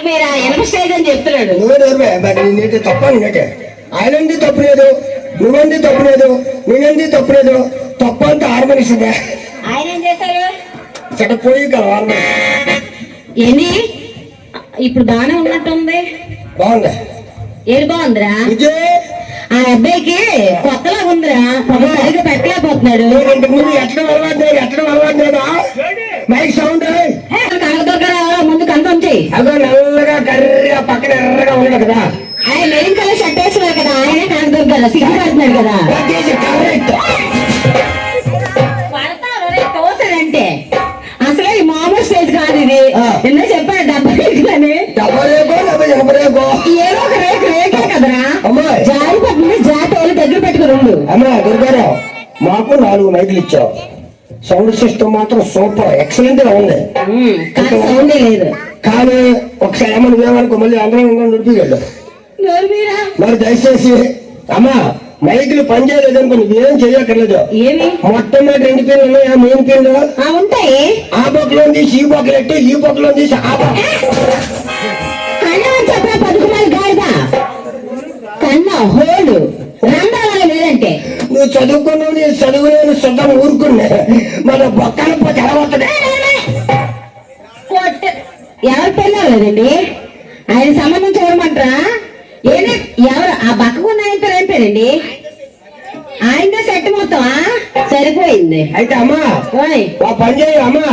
మీరా ఎనభై స్టేజ్ అని చెప్తున్నాడు. నువ్వే తప్ప నిన్నటే ఆయనంది తప్పు లేదు, నువ్వంది తప్పు లేదు, నేనంది తప్పు లేదు. తప్పు అంతా హార్మోనిస్తుందా? ఆయన ఏం చేశారు? చెడపోయి కలవాలి. ఏంది ఇప్పుడు బాగానే ఉన్నట్టుంది. బాగుందా? ఏది బాగుందిరా? ఆ అబ్బాయికి కొత్తలా ఉందిరా, సరిగ్గా పెట్టలేకపోతున్నాడు. మైక్ సౌండ్ కనకదుర్గరావు ముందు కన్ఫర్మ్ చెయ్యి. అదో నల్లగా కర్రీగా పక్కన ఎర్రగా ఉన్నాడు కదా, ఆయన మెయిన్ కలర్ షర్ట్ వేసుకున్నారు కదా, ఆయనే కనకదుర్గరావు సిగ్గు పడుతున్నాడు కదా. తోసాడంటే అసలు ఈ మామూలు స్టేజ్ కాదు ఇది. ఎన్నో చెప్పాడు 70 అని. ఏదో ఒక రేకే కదరా, జారిపోతుంది. జాతీయాలు దగ్గర పెట్టుకుని అమ్మా దుర్గారావు, మాకు 4 మైకులు ఇచ్చావు. సౌండ్ సిస్టమ్ మాత్రం సూపర్ ఎక్సలెంట్ గా ఉంది. సౌండే లేదు. కానీ ఒకసారి అమ్మ నువ్వేమనుకో, మళ్ళీ అందరం నడిపిగలడు. మరి దయచేసి అమ్మా మైకులు పనిచేయలేదు అనుకో, నువ్వేం చెయ్యక్కర్లేదు. మొట్టమొదటి 2 పిన్లు ఉన్నాయా? మెయిన్ పిన్లు ఉంటాయి. ఆ బొక్కలో తీసి ఈ బొక్కలు ఎట్టి, ఈ బొక్కలో తీసి ఆ బొక్క కన్నా హోలు రంగాల లేదంటే నువ్వు చదువుకున్నావు. నీ చదువు నేను శుద్ధం ఊరుకున్నా. మన బొక్కలు పోతే ఎలవతుంది. ఎవరు పిల్లలు లేదండి, ఆయన సంబంధం చూడమంటారా? ఏది ఎవరు ఆ బక్కకున్న ఆయన పేరు ఏం పేరండి? ఆయనతో సెట్ మొత్తం సరిపోయింది. అయితే అమ్మా పని చేయ అమ్మా,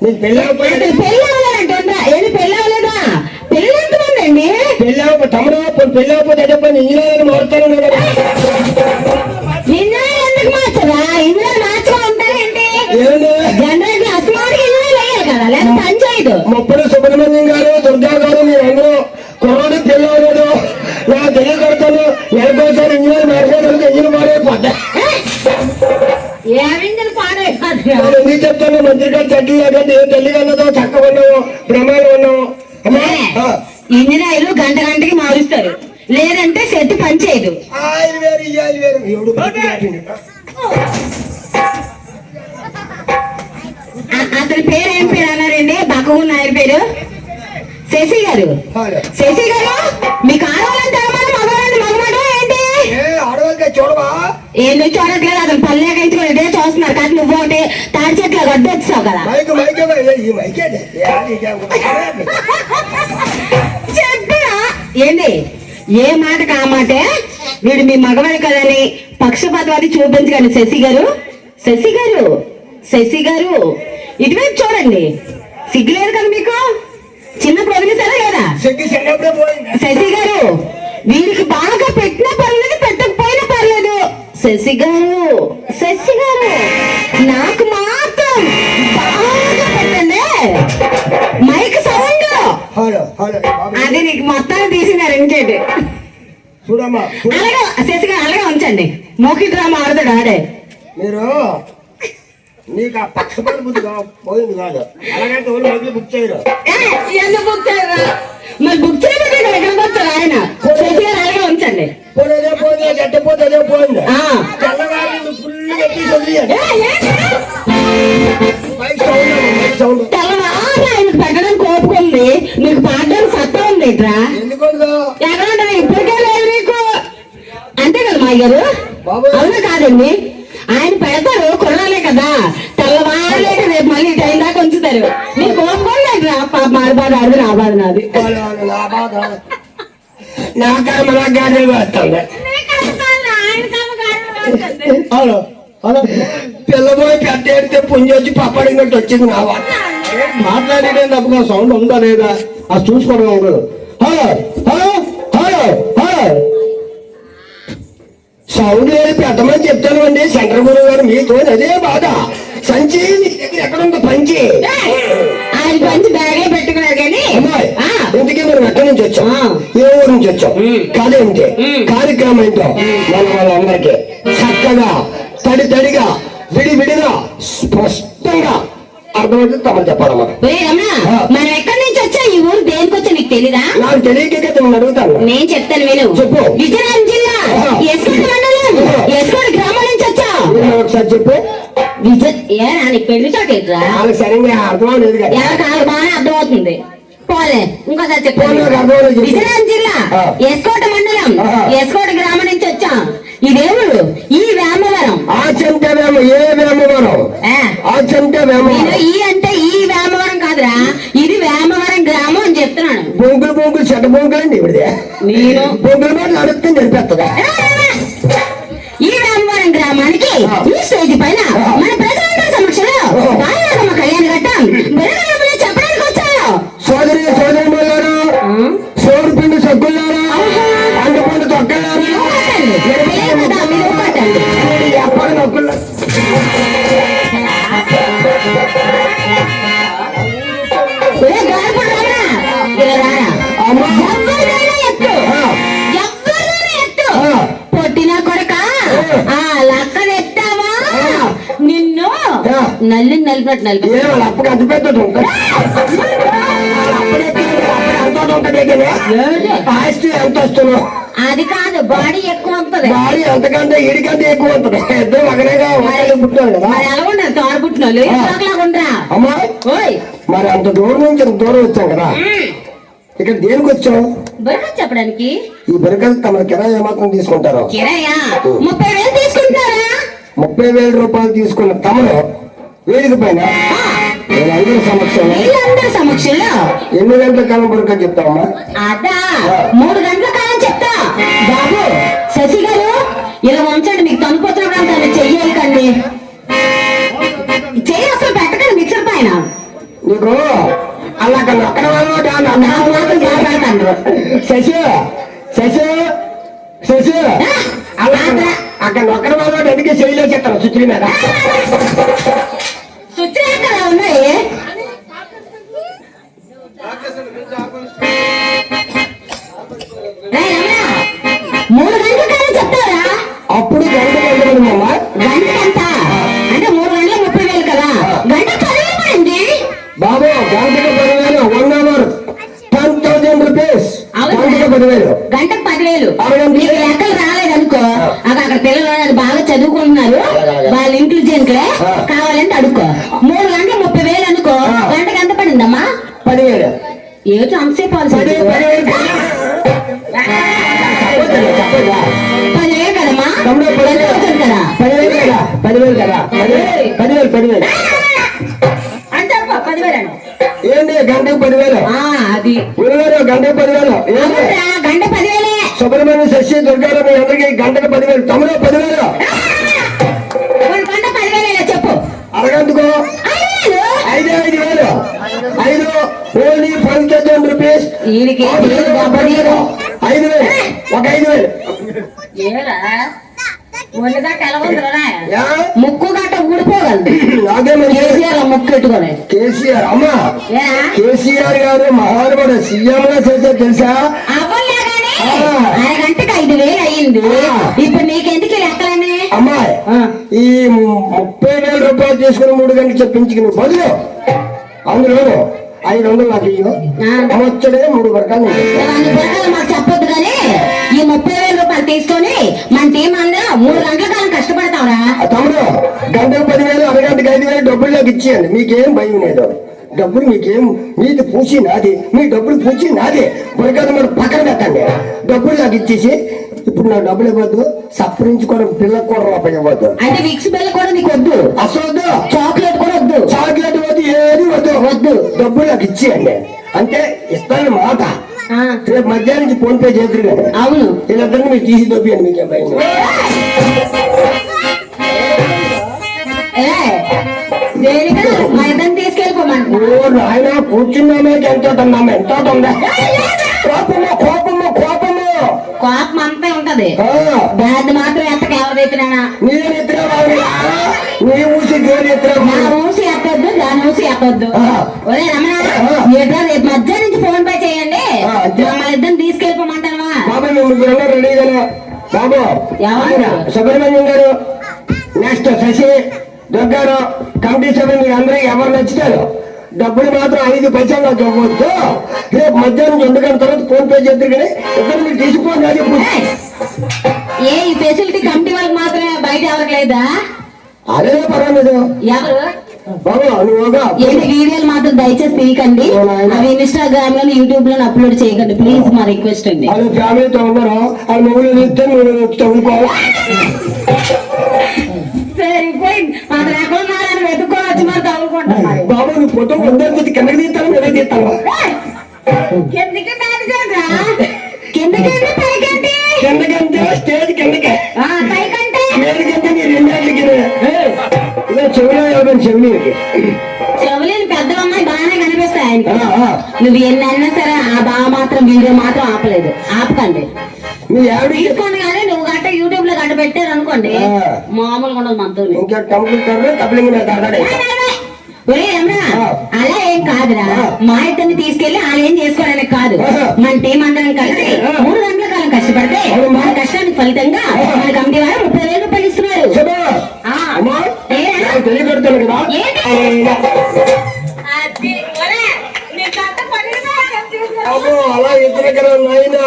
నేను పెళ్ళి అవ్వలేదంటుందా? ఏది పెళ్ళి అవ్వలేదా? పెళ్ళి ఎంతమంది అండి? తమ్ముడు పెళ్ళి అవ్వకపోతే చెప్పండి, ఇంజనీర్ మారుతాను. ఇంజనీర్ ఎందుకు మార్చరా? ఇంజనీర్ మార్చగా ఉంటారేంటి? జనరల్ అసలు ఇంజనీర్ వేయాలి కదా, లేదా పని చేయదు. ముప్పుడు సుబ్రహ్మణ్యం గారు, దుర్గా గారు, మీరందరూ కుర్రోడు పెళ్ళి అవ్వలేదు, నా తెలియకడతాను. నెలకోసారి ఇంజనీర్ మారిపోతే ఇంజనీర్ మారైపోతా. ఎందుకు చెప్తాను? మంత్రి గారు చెట్లు లేకపోతే తల్లిగా ఉన్నదో చక్కగా ఉన్నావు, బ్రహ్మాలు ఉన్నావు. ఇంజనీర్లు గంటకి మారుస్తారు, లేదంటే సెట్ పని చేయదు. అతని పేరు ఏం పేరు అన్నారండి? బక్కగున్న ఆయన పేరు శశి గారు. శశి గారు, మీకు ఆడవాళ్ళంటే మగవాళ్ళంటే మగవాడు ఏంటి? చూడవా? ఏంటి చూడట్లేదు, అతను పల్లె ఇదే చూస్తున్నారు. కానీ నువ్వు ఒకటి తాడి చెట్లు గడ్డ వచ్చావు కదా. చెప్పరా ఏంది? ఏ మాటకు ఆ మాటే. వీడు మీ మగవాడు కదని పక్షపాతవాది చూపించగండి. శశి గారు, శశి గారు, శశి గారు ఇటువైపు చూడండి. సిగ్గులేదు కదా మీకు? చిన్నప్పుడు వదిలేసారా లేదా? శశి గారు, వీరికి బాగా పెట్టినా పర్లేదు, పెట్టకపోయినా పర్లేదు. శశి గారు, శశి గారు, నాకు మాత్రం బాగా పెట్టండి మైక్ సౌండ్. అది నీకు మొత్తాన్ని తీసినారు ఇంకేంటి? అలాగే శశి గారు అలాగే ఉంచండి. మోకి డ్రామా ఆడతాడు ఆడే. మీరు నీకు ఆ పక్షపాత బుద్ధి పోయింది కాదు. అలాగైతే వాళ్ళు బుక్ చేయరు. ఎందుకు బుక్ చేయరు? మరి బుక్ చేయబోతే ఎక్కడికి వచ్చారు ఆయన? శశి గారు అలాగే ఉంచండి. పోతే పోతే గట్టపోతే అదే పోయింది. తెల్లవారు ఫుల్గా తెల్లవారు ఆయనకు పెట్టడం కోపుకుంది, మీకు పాడడానికి సత్తా ఉంది. ఎందుకు ఎక్కడ ఇప్పటికే లేదు మీకు, అంతే కదా మా గారు? అవునా కాదండి? ఆయన పెడతారు కొనాలే కదా, తెల్లవారులే కదా, రేపు మళ్ళీ టైం దాకా ఉంచుతారు. మీరు కోరుకోలేదు. మారి బాధ ఆడదు, నా బాధ నాది. నా కర్మ నా గాడలు వేస్తుంది. అవును పిల్లబోయి పెద్ద ఎడితే పుంజి వచ్చి పప్పడినట్టు వచ్చింది. నా వాడు మాట్లాడేదే తప్పగా సౌండ్ ఉందా లేదా అది చూసుకోవడం ఉండదు. Hello hello hello hello sound లేదు పెట్టమని చెప్తాను అండి. శంకర గురువు గారు మీతో అదే బాధ. సంచి ఎక్కడుందో పంచి? ఆయన పంచి బ్యాగే పెట్టుకున్నారు. కానీ ఎందుకే మనం ఎక్కడి నుంచి వచ్చాం, ఏ ఊరు నుంచి వచ్చాం, కాదేంటి కార్యక్రమం ఏంటో మన వాళ్ళందరికీ చక్కగా తడి తడిగా విడివిడిగా స్పష్టంగా అర్థమైతే తమరు చెప్పాలమ్మా. మనం ఎక్కడి నుంచి వచ్చా, ఈ ఊరు దేనికి వచ్చా నీకు తెలీదా? నాకు తెలియక నేను అడుగుతాను. నేను చెప్తాను విను. చెప్పు. విజయనగరం జిల్లా ఎస్కోట మండలం ఎస్కోట గ్రామం నుంచి వచ్చా. ఒకసారి చెప్పు. నీకు పెళ్లి చోట సరిగ్గా అర్థం లేదు కదా. ఎవరికి బాగానే అర్థం అవుతుంది. పోలే ఇంకోసారి పోనీ, నాకు అర్థమైంది చెప్పండి. చెప్పు. విజయనగరం జిల్లా ఆ. ఎస్కోట మండలం ఆహా. ఎస్కోట గ్రామం నుంచి వచ్చాం. ఈ దేవుడు ఈ వేమవరం. ఆచంటే వేమ ఏ వేమవరం ఆ, ఆచంటే నేను వేమవరం ఈ అంటే ఈ వేమవరం కాదురా, ఇది వేమవరం గ్రామం అని చెప్తున్నాను. బొంగులు చెడ్డ బొంగులండి ఇవిడిదే నేను బొంగుల మీద నడుపుతుంది జరిపేస్తుందా ఈ రామవరం గ్రామానికి ఈ స్టేజ్ పైన మన ప్రజలందరి సమక్షంలో బాలనాగమ్మ కళ్యాణ ఘట్టం వెలుగులోనే చెప్పడానికి వచ్చాను. సోదరి సోదరి సోడు పిండి సగ్గులారా అండపండు తొక్కలారా ఎప్పటి నొక్కులు అమ్మా పొట్టిన కొడక ఆ లక్కన ఎత్తావా నిన్ను నల్లి నలిపినట్టు నలిపి ఏ వాళ్ళ అప్పకి అంత పెద్దది ఉంటుంది ఆస్తి ఎంత వస్తున్నావు అది కాదు బాడీ ఎక్కువ ఉంటుంది. భారీ అంతకంటే ఈడికంటే ఎక్కువ ఉంటుంది ఇద్దరు ఒకనేగా ఒకళ్ళు పుట్టారు కదా మరి ఎలా ఉండదు తోడబుట్టినోళ్ళు ఉండరా. అమ్మా ఓయ్ మరి అంత దూరం నుంచి అంత దూరం వచ్చాం కదా ఇక్కడ దేనికి వచ్చాం బరకత్ చెప్పడానికి. ఈ బరకలు తమ కిరాయి ఏమాత్రం తీసుకుంటారు కిరాయా 30,000 తీసుకుంటున్నారా? 30,000 రూపాయలు తీసుకున్న తమను వేదిక పైన వీళ్ళందరి సమక్షంలో వీళ్ళందరి సమక్షంలో ఎన్ని గంటల కాలం బరకలు చెప్తామమ్మా అదా 3 గంటల కాలం చెప్తా. బాబు శశి గారు ఇలా ఉంచండి, మీకు తనుకొచ్చినప్పుడు చెయ్యాలి కండి, చెయ్యి అసలు పెట్టకండి మిక్సర్ పైన. నీకు అలా అక్కడ నాకు మాత్రం మాట్లాడతాను. శశి శశి శశి అలా అక్కడ ఒక్కడ వాళ్ళు ఎందుకే చేయలేదు చెప్తాను సుత్రి మీద సుచ్చులు ఎక్కడ ఉన్నాయి? రేయ్ రమణ, 3 గంటల కాలం చెప్తారా? అప్పుడు గంట గంటలమ్మా గంటకంత అంటే 3 గంటలు 30,000 కదా, గంట 10,000 పడింది. బాబు గంటకు 10,000 1 అవర్ 10,000 రూపీస్ గంటకు 10,000 గంటకు 10,000. అవునండి. మీకు లెక్కలు రాలేదనుకో, అక్కడ పిల్లలు ఉన్నారు, బాగా చదువుకుంటున్నారు, వాళ్ళ ఇంటెలిజెంట్లే కావాలంటే అడుక్కో. 3 గంటలు 30,000 అనుకో, గంటకు ఎంత పడిందమ్మా? 10,000 ఏదో అంతసేపు చెప్పదా? 10,000 కదమ్మా, తమ్ముడు, 10,000 10,000 కదా. 10,000 కదా 10,000 కదా 10,000 అంటే 10,000 అండి. ఏంటి గంటకు 10,000 అది ఉన్నారు గంటకు 10,000 ఏంటి అవునురా, గంట 10,000. సుబ్రహ్మణ్య శశి దుర్గారావు మీ అందరికి గంటకు 10,000 తమ్ముడు 10,000 గంట 10,000 చెప్పు. అరగంటకు 5,000. 5 ఓన్లీ 5,000 రూపీస్ వీడికి 5,000 ఒక 5,000 ఏరా ఒళ్ళుగట్ట ఎలా ఉందిరా? యా? ముక్కు గట్ట ఊడిపోగలదు నాకేమని కేసీఆర్ ముక్కు పెట్టుకొని. కేసీఆర్ అమ్మా ఏ? కేసీఆర్ గారు మహానుభావుడు సీఎం గా చేసే తెలుసా అవ్వలే గానీ ఆ. అరగంటకి 5,000 అయ్యింది. ఇప్పుడు నీకెందుకు లెక్కలని? అమ్మాయి ఈ 30,000 రూపాయలు తీసుకుని 3 గంటలు చెప్పించుకుని బదులు అందులోను 500 నాకు ఇయ్యు వచ్చడే 3 వరకాలు అన్ని ప్రకారం మాకు చెప్పొద్దు కానీ ఈ 30,000 రూపాయలు తీసుకొని మన టీం అందరూ 3 గంటల కాలం కష్టపడతావురా. తమ్ముడు గంటకు 10,000 అరగంటకు 5,000 డబ్బులు నాకు ఇచ్చేయండి మీకేం భయం లేదు డబ్బులు మీకేం మీది పూచి నాది మీ డబ్బులు పూచి నాది బొరకాదు మరి పక్కన పెట్టండి డబ్బులు నాకు ఇచ్చేసి ఇప్పుడు నా డబ్బులు ఇవ్వద్దు సప్పరించుకోవడం పిల్లలకు కూడా రూపాయి ఇవ్వద్దు. అంటే విక్స్ బిల్ల కూడా నీకు వద్దు, అసలు వద్దు చాక్లెట్ కూడా వద్దు, చాక్లెట్ వద్దు ఏది వద్దు డబ్బులు నాకు ఇచ్చేయండి అంటే ఇస్తాను మాట. రేపు మధ్యాహ్నం నుంచి ఫోన్ పే చేద్దరు కదా అవును వీళ్ళందరినీ మీరు తీసి దొబ్బియండి మీకేం భయం దేనిగా మా ఇద్దరిని తీసుకెళ్ళిపోమంట. ఆయన కూర్చున్నామే ఎంత ఉంటుందమ్మా ఎంత ఉంటుందా కోపము కోపము కోపము కోపం అంతే ఉంటది, ఆ, బ్యాడ్ మాత్రం ఎత్తక ఎవరిదైతేనా నేను ఎత్తున బాగున్నా నీ ఊసి జోలి ఎత్తున నా ఊసి ఎత్తొద్దు దాని ఊసి ఎత్తొద్దు. ఆ. ఒరే రమణ ఏదో రేపు మధ్యాహ్నం నుంచి ఫోన్ పే చేయండి, మమ్మల్ని ఇద్దరిని తీసుకెళ్ళిపోమంటావా? బాబు మేము ముగ్గురు రెడీగా బాబు ఆయన సుబ్రహ్మణ్యం గారు నెక్స్ట్ శశి దుర్గారు కమిటీ సభ్యులు మీరు అందరూ ఎవరు నచ్చుతారు డబ్బులు మాత్రం 5 పైసలు నాకు ఇవ్వద్దు రేపు మధ్యాహ్నం 2 గంటల తర్వాత ఫోన్ పే చేద్దరు కానీ ఇద్దరు మీరు తీసుకోండి అది ఏ ఈ ఫెసిలిటీ కమిటీ వాళ్ళకి మాత్రమే, బయట ఎవరికి లేదా? అదే పర్వాలేదు ఎవరు బాబు నువ్వుగా ఏంటి వీడియోలు మాత్రం దయచేసి తీయకండి, అవి ఇన్స్టాగ్రామ్ లో యూట్యూబ్ లో అప్లోడ్ చేయకండి ప్లీజ్, మా రిక్వెస్ట్ అండి. వాళ్ళు ఫ్యామిలీతో ఉన్నారు, వాళ్ళు మొగులు ఇస్తే నువ్వు చదువుకోవాలి. సరిపోయింది, అతను ఎక్కడ ఉన్నారని వెతుక్కోవచ్చు మరి తవ్వుకుంటాం. బాబు నువ్వు ఫోటో వద్దని కిందకి తీస్తాను మీద తీస్తాను. కిందకి పైకంటే పైకంటే కిందకంటే స్టేజ్ కిందకే పైకంటే మేలుకంటే నీ రెండేళ్ళకి ఇలా చెవులో ఇవ్వడం చెవులకి చెవులేని పెద్ద అమ్మాయి బాగానే కనిపిస్తాయి ఆయనకి. నువ్వు ఎన్ని అన్నా సరే ఆ బాగా మాత్రం వీడియో మాత్రం ఆపలేదు, ఆపకండి. మీ ఆవిడ తీసుకోండి కానీ నువ్వు గట్ట యూట్యూబ్ లో గట్ట పెట్టారు అనుకోండి మామూలుగా ఉండదు మనతో. ఇంకా కంప్యూటర్ కప్లింగ్ మీద ఆడాడు. ఒరే రమణ, అలా ఏం కాదురా, మా ఇద్దరిని తీసుకెళ్లి అలా ఏం చేసుకోవడానికి కాదు, మన టీం అందరం కలిసి 3 గంటల కాలం కష్టపడితే మన కష్టానికి ఫలితంగా మన కమిటీ వారు 30,000 రూపాయలు ఇస్తున్నారు. తెలియపెడతాను కదా. అబ్బో అలా ఇద్దరు కదా నాయన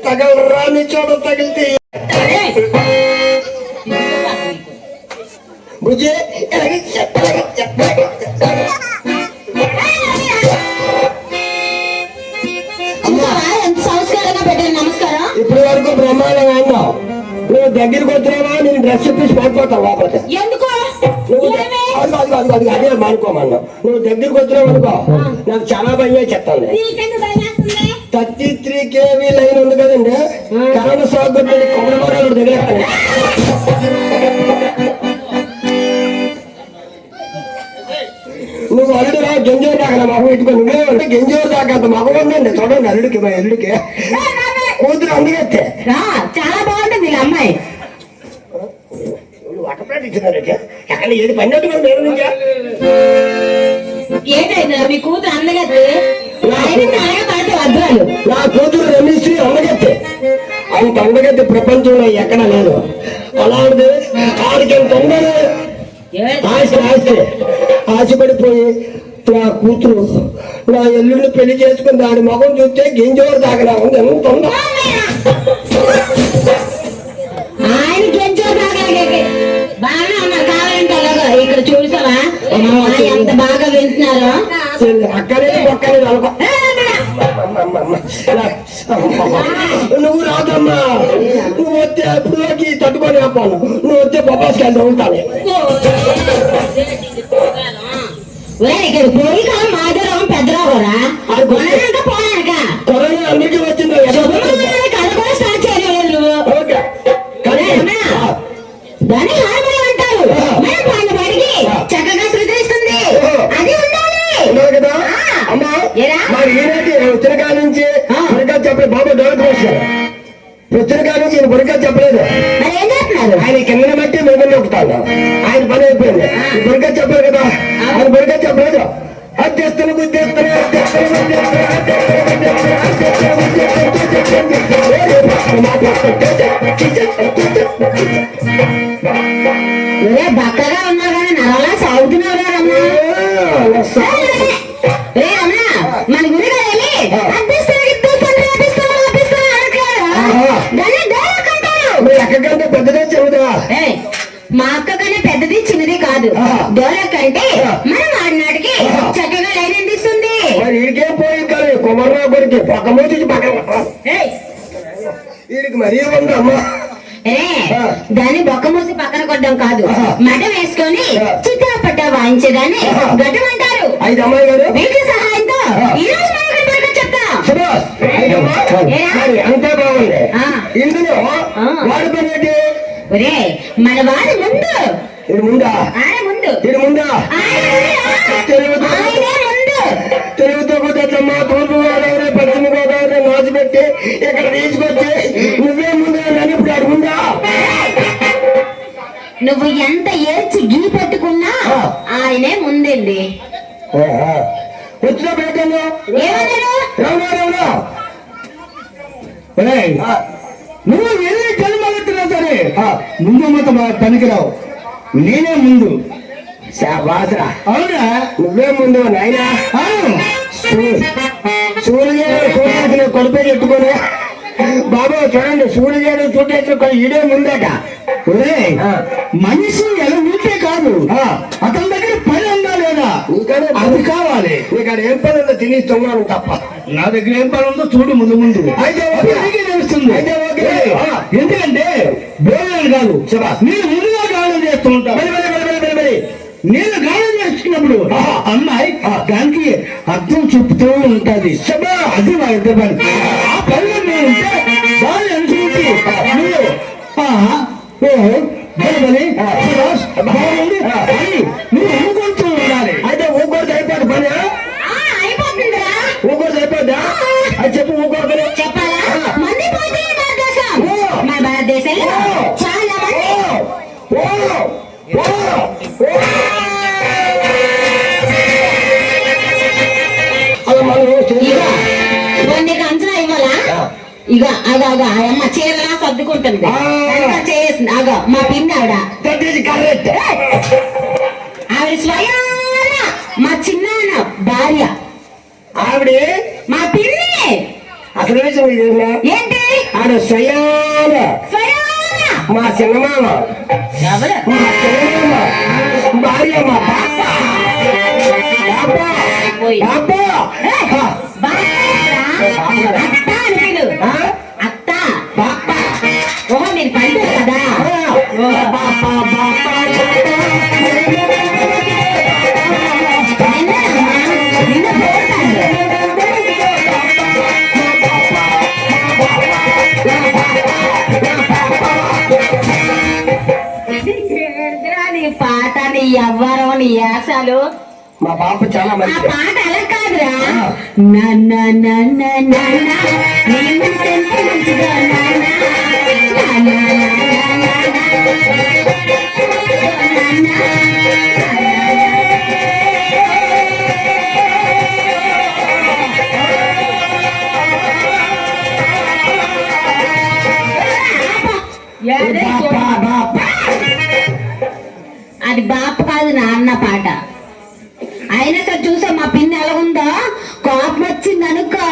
తగలరా నీ చోట తగిలితే బుజ్జి సంస్కారంగా పెట్టండి. నమస్కారం. ఇప్పటి వరకు బ్రహ్మాండంగా అన్నావు, నువ్వు దగ్గరికి వచ్చినావా నేను డ్రెస్ ఇప్పేసి పడిపోతావు లోపలికి. ఎందుకు అదే మానుకోమన్నావు. నువ్వు దగ్గరికి వచ్చినావు అనుకో నాకు చాలా భయం చెప్తాను. 33 kV లైన్ ఉంది కదండి, కరెంట్ షాక్ కొట్టి కొబ్బరి మరాలు దగ్గర నువ్వు అల్లుడురా గెంజోరు దాకా మగం పెట్టుకో. నువ్వే గెంజోరు దాకా అంత మగం ఉందండి చూడండి అల్లుడికి, మా అల్లుడికి కూతురు అందుకెత్తే చాలా బాగుంటుంది వీళ్ళ అమ్మాయి. ఎక్కడ ఏది పడినట్టుగా నేను నుంచా ఏంటైనా మీ కూతురు అందగత్తే పడితే వద్దాలు. నా కూతురు రమేశ్వరి అందగత్తే, అంత అందగత్తే ప్రపంచంలో ఎక్కడా లేదు. అలాంటిది ఆడికి ఎంత ఉందని ఆశపడిపోయి నా కూతురు నా ఎల్లుడిని పెళ్లి చేసుకుని దాని మొహం చూస్తే గింజోరు దాకా ఉంది. ఎంత ఉందా ఆయన గెంచో బాగానే ఉన్నారు, కావాలంటే అలాగా ఇక్కడ చూసావా ఎంత బాగా వింటున్నారో. అక్కడే ఒక్కలేదు అనుకో. నువ్వు రాదమ్మా, నువ్వు వస్తే ఎప్పుడుకి తట్టుకొని ఆపాను, నువ్వు వస్తే బొబ్బాస్కి వెళ్తా ఉంటాను. ఇక్కడ పోయి కాదు మాధవరావు పెద్దరావురా పోనాక కరోనా అందరికీ వచ్చింది. కథ కూడా స్టార్ట్ చేయలేదు నువ్వు. దాన్ని హార్మోని అంటారు, మనం వాళ్ళ బడికి చక్కగా సృష్టిస్తుంది, అది ఉండాలి కదా. అమ్మా మరి ఈనాటి వచ్చిన కాడ నుంచి బురికా చెప్పలేదు బాబా డోర్ వచ్చారు. వచ్చిన కాడ నుంచి ఈయన బురికా చెప్పలేదు. మరి ఏం చేస్తున్నారు? ఆయన కింద బట్టి మేము నొక్కుతాను, ఆయన పని అయిపోయింది. బురికా చెప్పలేదు కదా, ఆయన బురికా చెప్పలేదు. అధ్యస్తులు బక్కగా ఉన్నా కానీ నరలా సాగుతున్నారు మన గురిగా వెళ్ళి ఎక్కడికంటే పెద్దదే చెబుతా. మా అక్క కన్నా పెద్దది చిన్నది కాదు, డోలక్ అంటే మనం ఆడినాటికి చక్కగా లైన్ అందిస్తుంది. మరి వీడికేం పోయి కానీ కుమర్రావు గురికి పక్క మోసి పక్కన వీడికి మరీ ఉంది అమ్మా. దాన్ని బొక్క మూసి పక్కన కొట్టడం కాదు, మట వేసుకొని చిట్టా పట్ట వాయించేదాన్ని గడ్డం అంటారు. 5 అమ్మాయి గారు వీటి సహాయంతో ఈ రోజు చెప్తా. అంతే బాగుంది. ఇందులో వాడి పని ఏంటి? ఒరే మన వాడి ముందు ఇది ముందా, ఆయన ముందు ఇది ముందా తెలుగుతో కుదమ్మా. తూర్పు గోదావరి పశ్చిమ గోదావరి నాజు పెట్టి ఇక్కడ తీసుకొచ్చి నువ్వే ముందు అని ఇప్పుడు అడుగుందా. నువ్వు ఎంత ఏడ్చి గీ పెట్టుకున్నా ఆయనే ముందండి. వచ్చిన పేటలో ఏమన్నారు? రమణా నువ్వు ఎన్ని జన్మలెత్తినా సరే ముందు మొత్తం పనికిరావు, నేనే ముందు. బాసరా అవునా, నువ్వే ముందు నాయనా. సూర్యుడు కొలిపే చెట్టుకొని బాబా చూడండి, సూర్యుడు చూడేట్టుకో ఈడే ముందట. మనిషి ఎలా ఉంటే కాదు, అతని దగ్గర పని నీకనే అది కావాలి. నీకు ఏం పని ఉందో తినేస్తున్నాను తప్ప. నా దగ్గర ఏం పని ఉందో చూడు ముందు ముందు. అయితే ఓకే. నీకే తెలుస్తుంది. అయితే ఓకే. ఎందుకంటే భోజనం కాదు, నేను ముందుగా గానం చేస్తూ ఉంటాను. మరి నేను గానం చేస్తున్నప్పుడు అమ్మాయి దానికి అర్థం చెప్తూ ఉంటది. అది మా ఇద్దరు పని. ఆ పనిలో నేను ఉంటే దాన్ని అనుసరించి నువ్వు బాగుంది అని నువ్వు ఊరుకుంటూ ఉండాలి. అయితే ఊకోడితే అయిపోద్ది పని. అయిపోతుందిరా. ఊకోడితే అయిపోద్దా? అది చెప్పు. ఊకోడితే చెప్పాలా? మంది పోతే భారతదేశం. మన భారతదేశంలో చాలా మంది నీకు అంచనా ఇవ్వాలా? ఇక అగ అమ్మ చీరలా సర్దుకుంటుంది. చేసింది అగ మా పిన్ని ఆవిడ. ఆవిడ స్వయాన మా చిన్నాన్న భార్య. ఆవిడ మా పిన్ని. అసలు విషయం ఏంటి? ఆవిడ స్వయాన మా చిన్నమామ. ఎవరు? మా చిన్నమామ భార్య. మా పాప. అత్త అని పిలు. అత్త బాప్ప. ఓహో మీరు పల్లె కదా. నిన్న నీ పాట, నీ ఎవ్వరం, నీ యాసలు. మా పాప చాలా ఆ మంచి. పాట అలా కాదురా. నాన్న నాన్న నాన్న నీ మనసెంత మంచిదో నాన్న. నాన్న అది బాప కాదు నాన్న పాట. అయినా సరే చూసా మా పిన్ని ఎలా ఉందో. కోపం వచ్చింది అనుకో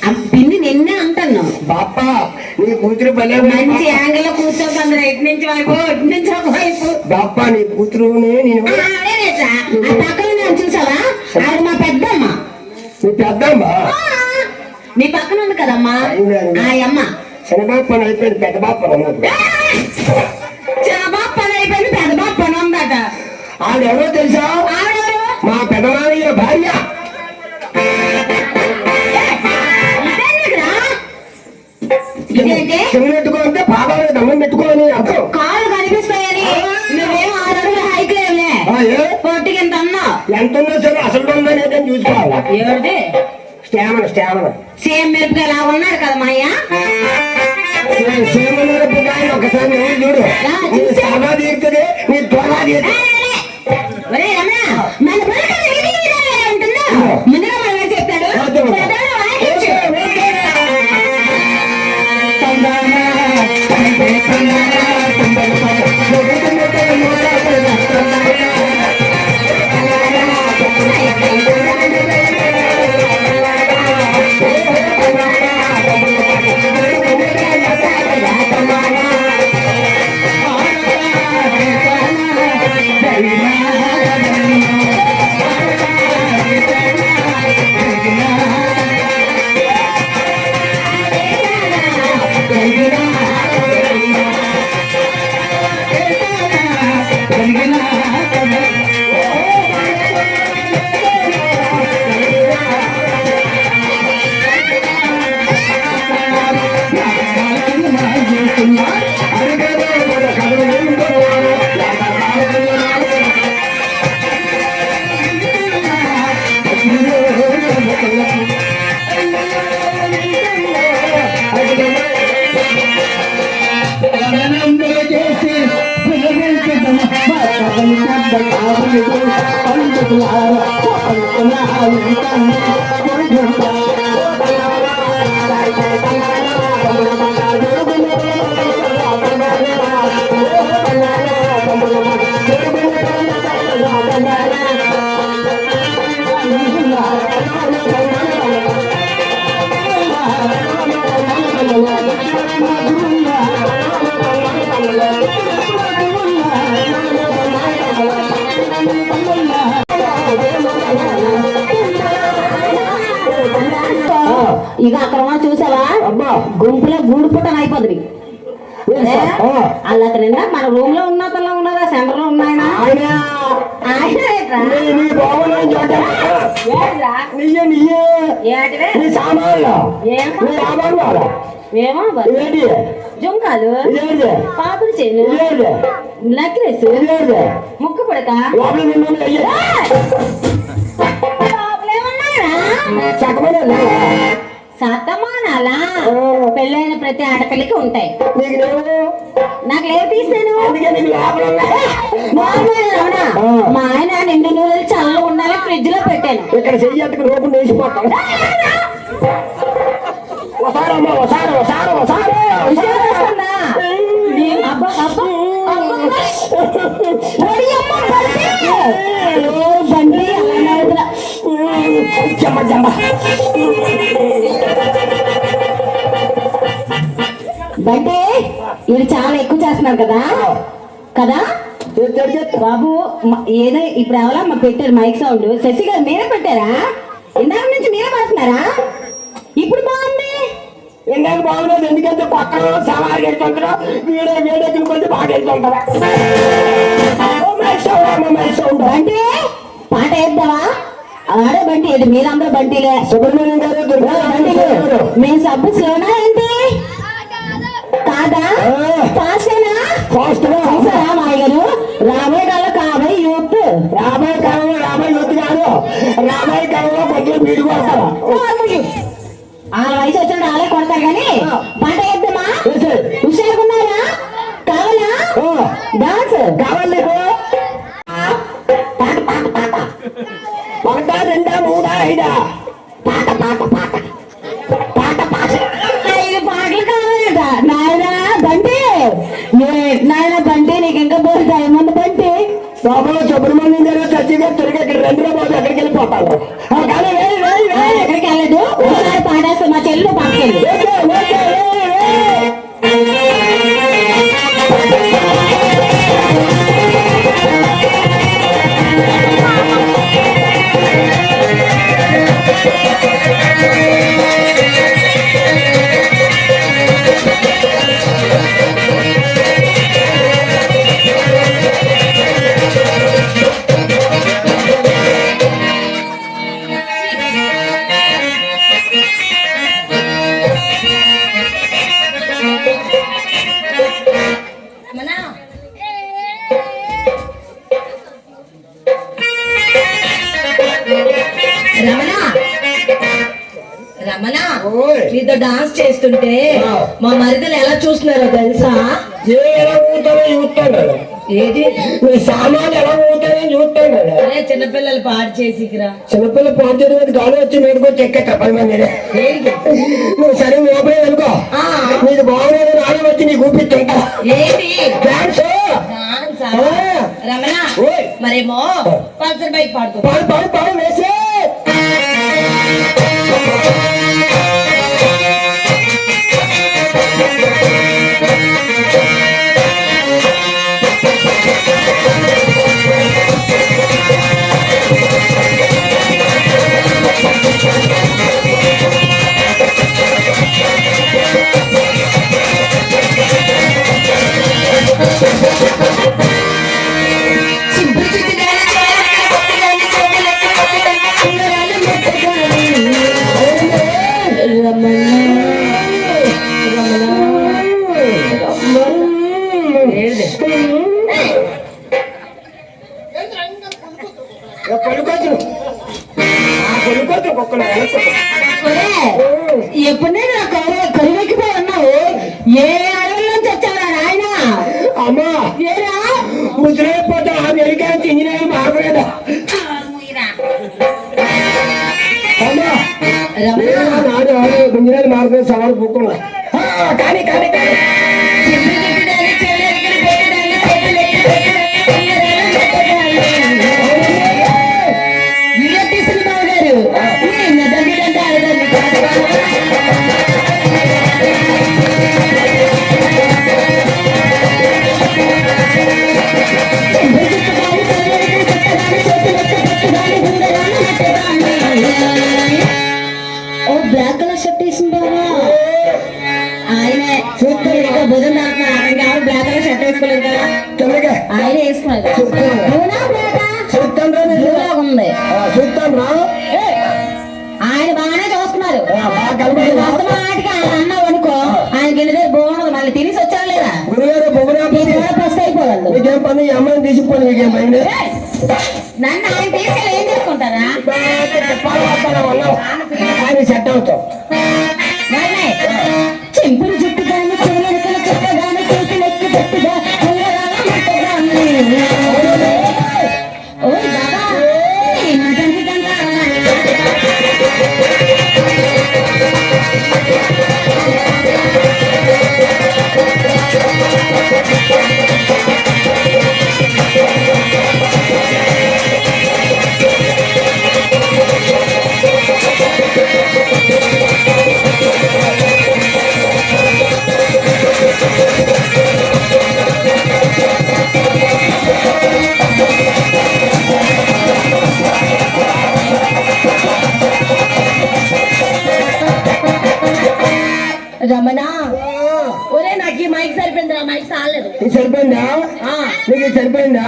ఆ పిన్ని నిన్నే అంటున్నావు. బాప నీ కూతురు భలే మంచి యాంగిల్ లో కూర్చోబంది. ఇటు నుంచి వైపు ఇటు నుంచి ఒకవైపు. బాప నీ కూతురుని నేను ఆడేనేట్రా ఆ పక్కన నేను చూసావా? ఆవిడ మా పెద్దమ్మ. నీ పెద్దమ్మ. నీ పక్కన ఉంది కదమ్మా ఆ అమ్మ. చిన్నబాబు పని అయిపోయింది, పెద్ద బాబు పని ఉన్నది. చిన్నబాబు పని అయిపోయింది, పెద్ద బాబు పని ఉందట. ఆవిడెవరో తెలుసా? ఆవిడెవరు? మా పెద్దమామయ్య భార్య. ఇదేంటి? చిన్నట్టుకో అంటే పాదాలు దండం పెట్టుకోని అర్థం. కాళ్ళు కనిపిస్తాయని నువ్వేం 6 అడుగులు హైట్ లేవులే. పొట్టికి ఎంత అన్నా ఎంత ఉన్నా సరే అసలు ఉందనేది చూసుకోవాలి. ఎవరిది? స్టామినా సేమ్ మిరపకాయ ఎలా ఉన్నాడు కదా మాయ. ఒకసారి నువ్వు చూడు. నీ సరదా తీరుతుంది, నీ త్వరగా తీరుతుంది. ఉంటుందా ముందుగా మనం చెప్తాడు. ఇక అక్కడ ఉన్న చూసావా అబ్బా. గుంపులో గూడు పుట్టని అయిపోతుంది అలా నిన్న మన రూమ్ లో ఉన్న అతను ఉన్నారా సెంటర్ లో ఉన్నాయన ఆయన ఆయన ఏంట్రా? నీ బాబుని చోట ఏంట్రా? నీయే ఏంటివే? నీ సామాన్లు ఏం నీ సామాన్లు వాళ్ళ ఏమో ఏంటి జుంకాలు ఇదేంటి పాపులు చేను ఇదేంటి నెక్లెస్ ఇదేంటి ముక్కు పడక లోపల నిన్ను చక్కమని సతమానాలా పెళ్ళైన ప్రతి ఆడపిల్లకి ఉంటాయి. నీకు లేవు నాకు లేవు తీసాను. అందుకే నీకు లోపల ఉన్నాయి. మా ఆయన నిండు నూనెలు చల్ల ఉండాలి ఫ్రిడ్జ్ లో పెట్టాను. ఇక్కడ చెయ్యట్టుకు లోపు నేసిపోతాం వసారమ్మా వసారు వసారు వసారు విషయం వస్తుందా? అబ్బా అబ్బా బండి అలా జమ్మ జమ్మ బండి ఇది చాలా ఎక్కువ చేస్తున్నారు కదా కదా బాబు ఏదో ఇప్పుడు ఎవరమ్మా పెట్టారు మైక్ సౌండ్. శశి గారు మీరే పెట్టారా? ఇందాక నుంచి మీరే పడుతున్నారా? ఇప్పుడు బాగుంది. ఎందుకు బాగులేదు? ఎందుకంటే పక్కన సవారి వెళ్తుంటారు వీడే వేడెక్కిన కొంచెం బాగా వెళ్తుంటారా బంటి పాట వేద్దావా? ఆడే బంటి ఇది మీరందరూ బంటిలే. సుబ్రహ్మణ్యం గారు మేము సబ్బు స్లోనా ఏంటి కాదా? ఫాస్టేనా? ఫాస్ట్ గా చూసారా మాయ గారు? రాబోయే కాలంలో కాబోయే యూత్ రాబోయే కాలంలో రాబోయే యూత్ కాదు రాబోయే కాలంలో కొంచెం వీడు కొడతారు. ఆ వయసు వచ్చిన వాళ్ళే కొడతారు కానీ పాట వేద్దామా? హుషారుకున్నారా? కావాలా డాన్స్? కావాలి ఒకటా రెండా మూడా ఐదా పాట పాట పాట పాట పాట 5 పాటలు కావాలట నాయన బంటి. నాయన బంటి నీకు ఇంకా బోరు టైం బంటి. బాబు సుబ్రహ్మణ్యం గారు చచ్చిగా తిరిగి ఇక్కడ రెండు బాబు ఎక్కడికి వెళ్ళిపోతాను కానీ ఎక్కడికి వెళ్ళదు. ఒకసారి పాడేస్తా మా చెల్లు పక్కకెళ్ళి. రమణ నీతో డాన్స్ చేస్తుంటే మా మరిదలు ఎలా చూస్తున్నారో తెలుసా? ఎలా ఊతానో చూస్తాను ఏది నీ సామాన్లు ఎలా ఊతానో చూస్తాను అరే చిన్నపిల్లలు పాడు చేసిరా. చిన్నపిల్ల పాటు గాలి వచ్చి మీదకి వచ్చి ఎక్కే 10 మంది నువ్వు సరే లోపలే అనుకో నీకు బాగులేదు నాడే వచ్చి నీకు ఊపిస్తుంటా ఏంటి డాన్స్ రమణ మరేమో పల్సర్ బైక్ పాడుకో. పాడు పాడు పాడు వేసే ఎప్పుడైనా కరువెక్కిపోయి ఉన్నావు. ఏ అడవుల నుంచి వచ్చావా నాయన? అమ్మా ఏరా ముసలైపోతా అమెరికాకి ఇంజనీర్ మారలేదా అమ్మా నాడు ఇంజనీర్ మారలేదు సవాలు పూకుండా కానీ కానీ కానీ షర్ట్ వేసింది బాబా ఆయనే చూస్తే బుధం దాటున్నారు అతనికి ఎవరు బ్లాక్ కలర్ షర్ట్ వేసుకోలేదు కదా తొందరగా ఆయన వేసుకున్నారు ఉంది చూస్తాను రా ఆయన బాగానే చూస్తున్నారు బాగా కలపలేదు వాటికి ఆయన అన్నావు అనుకో ఆయనకి వెళ్ళి బాగుండదు మళ్ళీ తిరిగి వచ్చారు లేదా గురుగారు బొమ్మరాపతి ఫస్ట్ అయిపోవాలి మీకేం పని ఈ అమ్మాయిని తీసుకుపోయి మీకేం మైండ్ నన్ను ఆయన తీసుకెళ్ళి ఏం చేసుకుంటారా ఆయన సెట్ అవుతాం చెంపులు చుట్టుగాను చెవులెక్కల చుట్టగాను చేతులెక్కి గట్టిగా ఓ బాబా రమణ ఒరే నాకు ఈ మైక్ సరిపోయింది మైక్ చాలేదు ఇది సరిపోయిందా నీకు ఇది సరిపోయిందా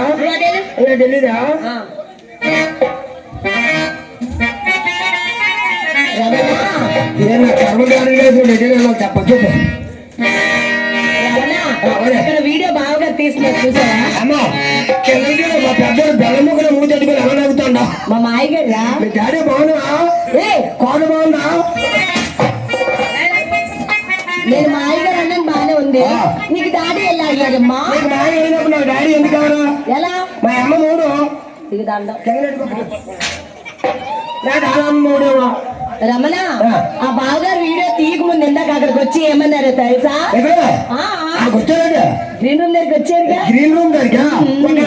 ఇలా తెలీదా ఏమన్నా కర్మకారం లేదు చెప్పచ్చు ఇక్కడ వీడియో బాగా తీస్తున్నారు చూసారా అమ్మా కిందకి మా పెద్దలు బెల్లముక్కలు మూతెట్టుకుని ఎలా నవ్వుతాడా మా మాయగారా మీ డాడీ బాగున్నా కోన బాగున్నా నేను మాయగారు అన్నది బాగానే ఉంది నీకు డాడీ ఎలా అయ్యారమ్మా నీకు బాగా అయినప్పుడు నాకు డాడీ ఎందుకు కావరా ఎలా మా అమ్మ మూడు మూడు రమణ ఆ బావగారు వీడియో తీయక ముందు ఇందాక అక్కడికి వచ్చి ఏమన్నారో తెలుసా వచ్చాడు గ్రీన్ రూమ్ దగ్గరికి వచ్చారుగా గ్రీన్ రూమ్ దగ్గర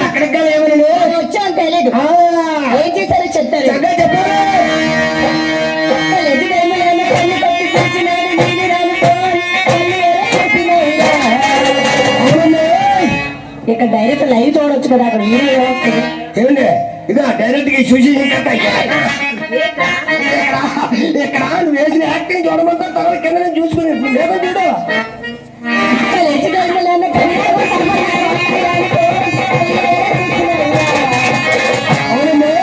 అక్కడికి ఏమని వచ్చాను తెలియదు ఏం చేశారో చెప్తారు చెప్పారు ఇక్కడ డైరెక్ట్ లైవ్ చూడొచ్చు కదా అక్కడ వీడియో వస్తుంది ఏమండి ఇక డైరెక్ట్ గా చూసి ఇక్కడ నువ్వు వేసిన యాక్టింగ్ చూడమంటే తర్వాత కింద చూసుకుని లేదో చూడు అవునండి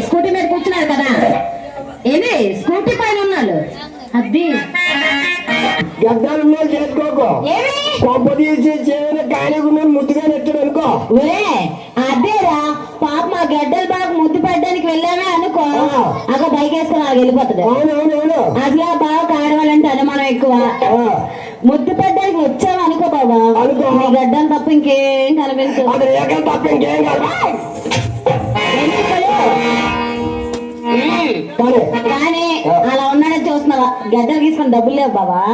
స్కూటీ మీద కూర్చున్నారు కదా ఏంటి స్కూటీ పైన ఉన్నాడు అది గద్దాలు చేసుకోకు కొంప తీసి చేయని కాయకుండా ముద్దుగా నెట్టాడు అనుకో అదేరా పాప మా గడ్డలు బాగా ముద్దు పెట్టడానికి వెళ్ళామే అనుకో అక్కడ బైక్ వేసుకుని అలా వెళ్ళిపోతుంది అవునవునవును అసలు ఆ బాగా కాడవాలంటే అనుమానం ఎక్కువ ముద్దు పెట్టడానికి వచ్చాము అనుకో బాబా అనుకో నీ గడ్డలు తప్ప ఇంకేం కనిపించదు అది ఏకం తప్ప ఇంకేం కాదు కానీ అలా ఉన్నాడని చూస్తున్నావా గడ్డలు తీసుకుని డబ్బులు లేవు బాబా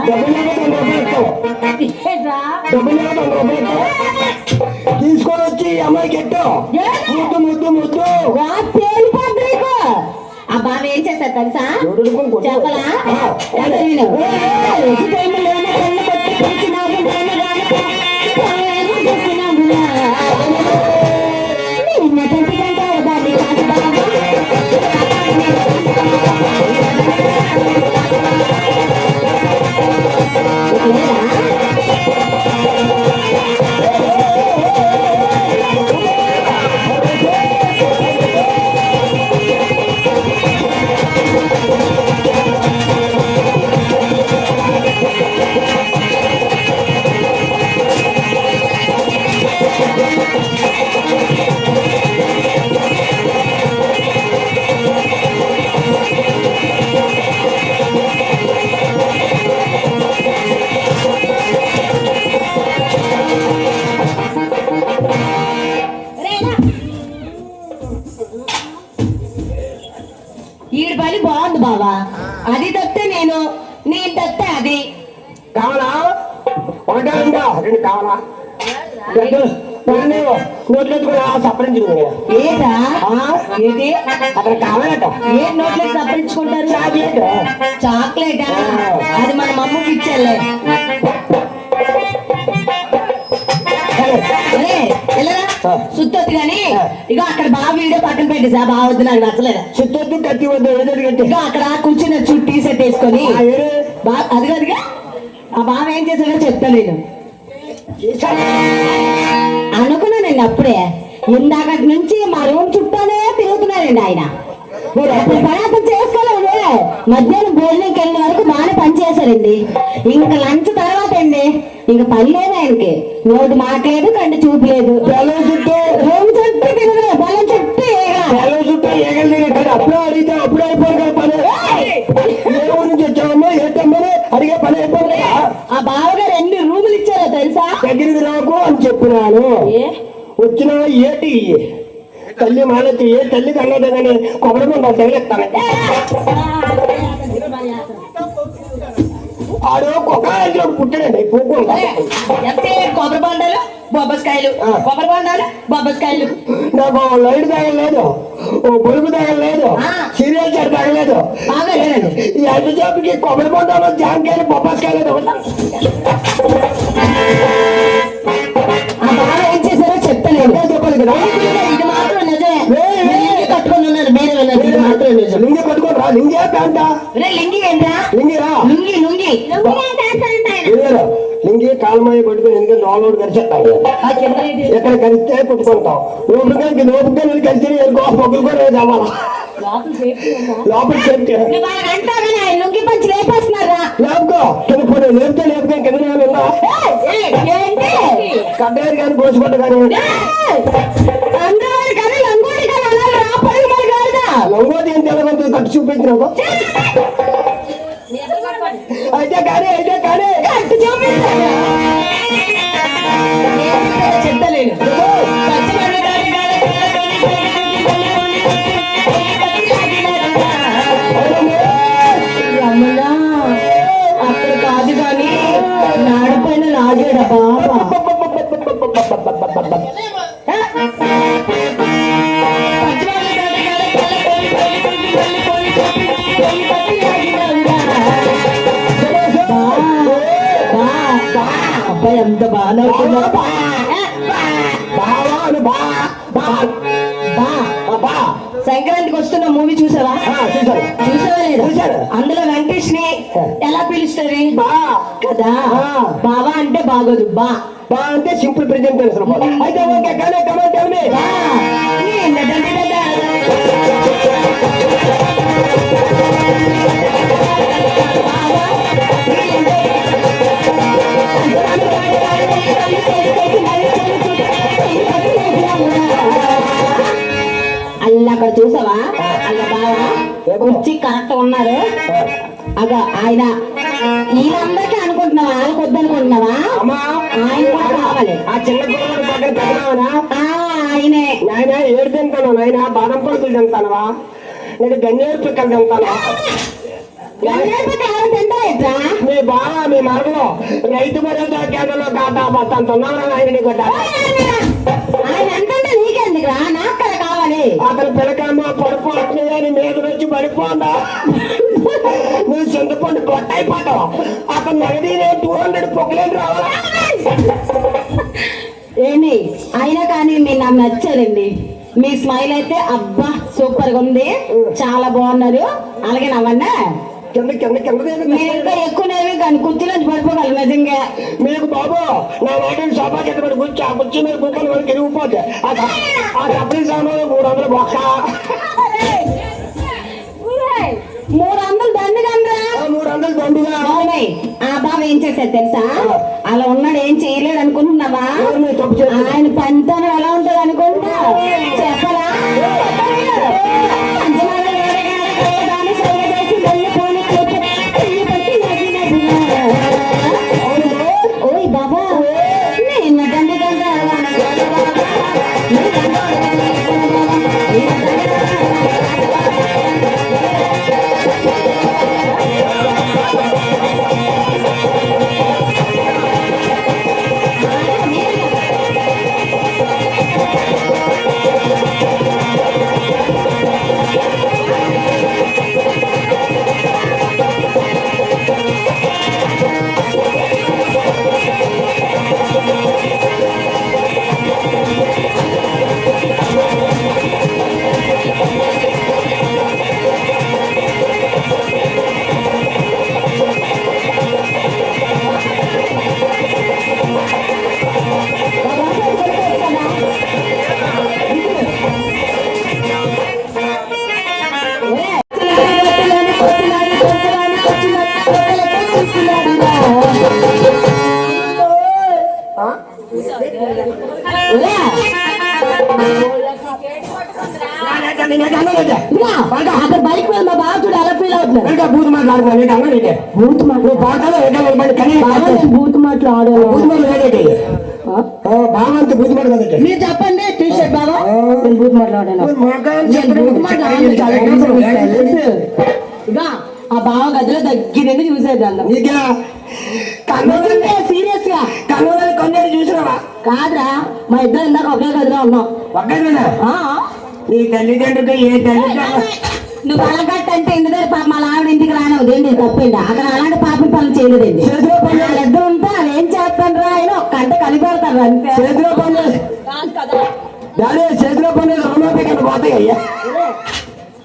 తీసుకొని వచ్చి అమ్మాయికి ఎట్టు ముద్దు ముద్దు ముద్దు తేలిపోద్దు నీకు ఆ బాబా ఏం చేస్తారు తెలుసా చెప్పలా ఈడు పని బాగుంది బావా అది తప్పితే నేను తప్పితే అది కావాలా ఒకటే ఉందా రెండు కావాలా నోట్లెత్తుకుని సపరించుకుని ఏదా ఏంటి అక్కడ కావాలట ఏ నోట్లెట్ సపరించుకుంటారు చాక్లెట్ చాక్లెటా అది మన మమ్మకి ఇచ్చాలే సుత్తొద్దు కానీ ఇక అక్కడ బాగా వీడియో పక్కన పెట్టేసా బావద్దు నాకు నచ్చలేదు చుట్టూ కత్తి వద్దు ఏదో కట్టి ఇక అక్కడ కూర్చున్న చుట్టూ టీ షర్ట్ వేసుకొని అది కదిగా ఆ బావ ఏం చేశాడో చెప్తా నేను అనుకున్నా నేను అప్పుడే ఇందాక నుంచి మా రూమ్ చుట్టూనే తిరుగుతున్నానండి ఆయన పని చేసుకోలేదు మధ్యాహ్నం భోజనంకి వెళ్ళిన వరకు బాగానే పని చేశారండి ఇంకా లంచ్ తర్వాత అండి ఇంకా పని లేదు ఆయనకి నోటి మాట్లేదు కంటి చూపు లేదు రూమ్ చుట్టూ తిరుగుతున్నా పొలం చుట్టూ అప్పుడే అడిగితే అప్పుడే అయిపోయి కదా పని ఏ ఊరు నుంచి వచ్చామమ్మా ఏంటమ్మని అడిగే పని అయిపోయి ఆ బావగారు ఎన్ని రూములు ఇచ్చారో తెలుసా దగ్గరికి రాకు అని చెప్పినాను వచ్చిన ఏటి తల్లి మాలతి ఏ తల్లి కన్నది కానీ కొబ్బరి కొండ తగిలిస్తానంటే ఆడు కొక్క పుట్టాడండి పూకుండా ఎంత కొబ్బరి బొండాలు బొబ్బస్కాయలు కొబ్బరి బొండాలు బొబ్బస్కాయలు నాకు లైట్ తగలేదు ఓ బొలుగు తగలేదు సీరియల్ చెట్టు తగలేదు ఈ అడ్డు చేపకి కొబ్బరి బొండాలు జాంకాయలు బొబ్బస్కాయలు ఆ బాగా ఏం చేశారో చెప్తలేదు చెప్పాలి కదా ఇది మాత్రం నిజమే కట్టుకొని ఉన్నారు మీరే ఉన్నారు ఇది మాత్రం నిజం లింగి కట్టుకొని రా లింగే ప్యాంట లింగి ఏంటా లింగిరా లుంగి లుంగి లింగి కాలమాయ పట్టుకొని ఎందుకంటే లోపల కలిసేస్తాను ఎక్కడ కలిస్తే పుట్టుకుంటాం లోపలికి లోపలికి కలిసి పొగ్గులు కూడా రావాలా లోపల సేఫ్టీ లుంగి పంచి లేపేస్తున్నారా లేపుకో కింద పోనీ లేపితే లేపుకో కింద కడ్డారు కానీ పోసుకుంట కానీ లంగోటి ఏం తెలగొంటుంది కట్టు చూపించినావు అయితే కానీ చెప్తలేను అక్కడ కాదు కానీ నాడిపైన లాగాడా బాబా అబ్బాయి ఎంత బాగా సంక్రాంతికి వస్తున్న మూవీ చూసావా లేదు అందులో వెంకటేష్ ని ఎలా పిలుస్తారు కదా బావా అంటే బాగోదు బా అంటే సింపుల్ ప్రెజెంటేషన్ అయితే ఓకే కానీ అల్ల అక్కడ చూసావా అల్ల బావా వచ్చి కరెక్ట్ ఉన్నారు అగ ఆయన వీళ్ళందరికీ అనుకుంటున్నావా వాళ్ళకి వద్దనుకుంటున్నావా ఆయన కూడా కావాలి ఆ చిన్న పిల్లలు పక్కన పెట్టినావనా ఆయనే నాయన ఏడు తింటాను నాయన బాదం పలుకులు తింటానవా నేను గన్నేరు పిక్కలు తింటాను మీ బాగా మీ మరలో రైతు భరోసా కేంద్రంలో కాటా బస్తాను తిన్నాను ఆయన నీకు ఆయన ఎంతంటే నీకెందుకురా నాకు కదా కావాలి అతను పిల్లకమ్మ పడుపు అట్లేదని మీద వచ్చి పడిపోండా నువ్వు చింతపండు కొట్ట అయిపోతావు అతను నగదీనే 200 పొగలేని రావాలా ఏంటి అయినా కానీ మీరు నాకు నచ్చారండి మీ స్మైల్ అయితే అబ్బా సూపర్ గా ఉంది చాలా బాగున్నారు అలాగే నవ్వండి మీరు ఇంకా ఎక్కువనేవి కానీ కుర్చీలోంచి పడిపోగలరు నిజంగా మీకు బాబు నా వాటిని సోఫా కింద పడి కూర్చో ఆ కుర్చీ మీద కూర్చొని వరకు తిరిగిపోతే ఆ సప్లీ సామాను 300 బొక్క 300 దండుగా 300 దండుగా అవునాయి ఆ బాబు ఏం చేశారు తెలుసా అలా ఉన్నాడు ఏం చేయలేడు అనుకుంటున్నావా ఆయన పంతనం ఎలా ఉంటది అనుకుంటా చెప్పరా ఓయ్ బాబా అక్కడ బైక్ మీద మా బావ చూడు ఎలా ఫీల్ అవుతున్నారు. బూత్ మాట్లాడుతున్నాను బూత్ బూత్ మాట్లాడాను బాగా బూత్ మాట్లాడండి. మీరు చెప్పండి టీ షర్ట్ బాగా నేను బూత్ మాట్లాడాను. ఆ బావ గదిలో దగ్గర చూసేదాన్ని సీరియస్ గా కన్నులు కొందరు చూసినావా? కాదురా మా ఇద్దరు ఇందాక ఒకే గదిలో ఉన్నాం. నీ తల్లిదండ్రులు ఏ తల్లిదండ్రులు నువ్వు అలగట్టు అంటే ఇంటి దగ్గర పాప మా ఆవిడ ఇంటికి రానివ్వదేంటి తప్పిండి అక్కడ అలాంటి పాపం పనులు చేయలేదండి. వాళ్ళిద్దరు ఉంటే వాళ్ళు ఏం చేస్తాను రా ఆయన ఒక్క గంట కలిపెడతారు అంతే. చేతిలో పనులు డాడీ చేతిలో పనులు రుణోపేకలు పోతాయి అయ్యా.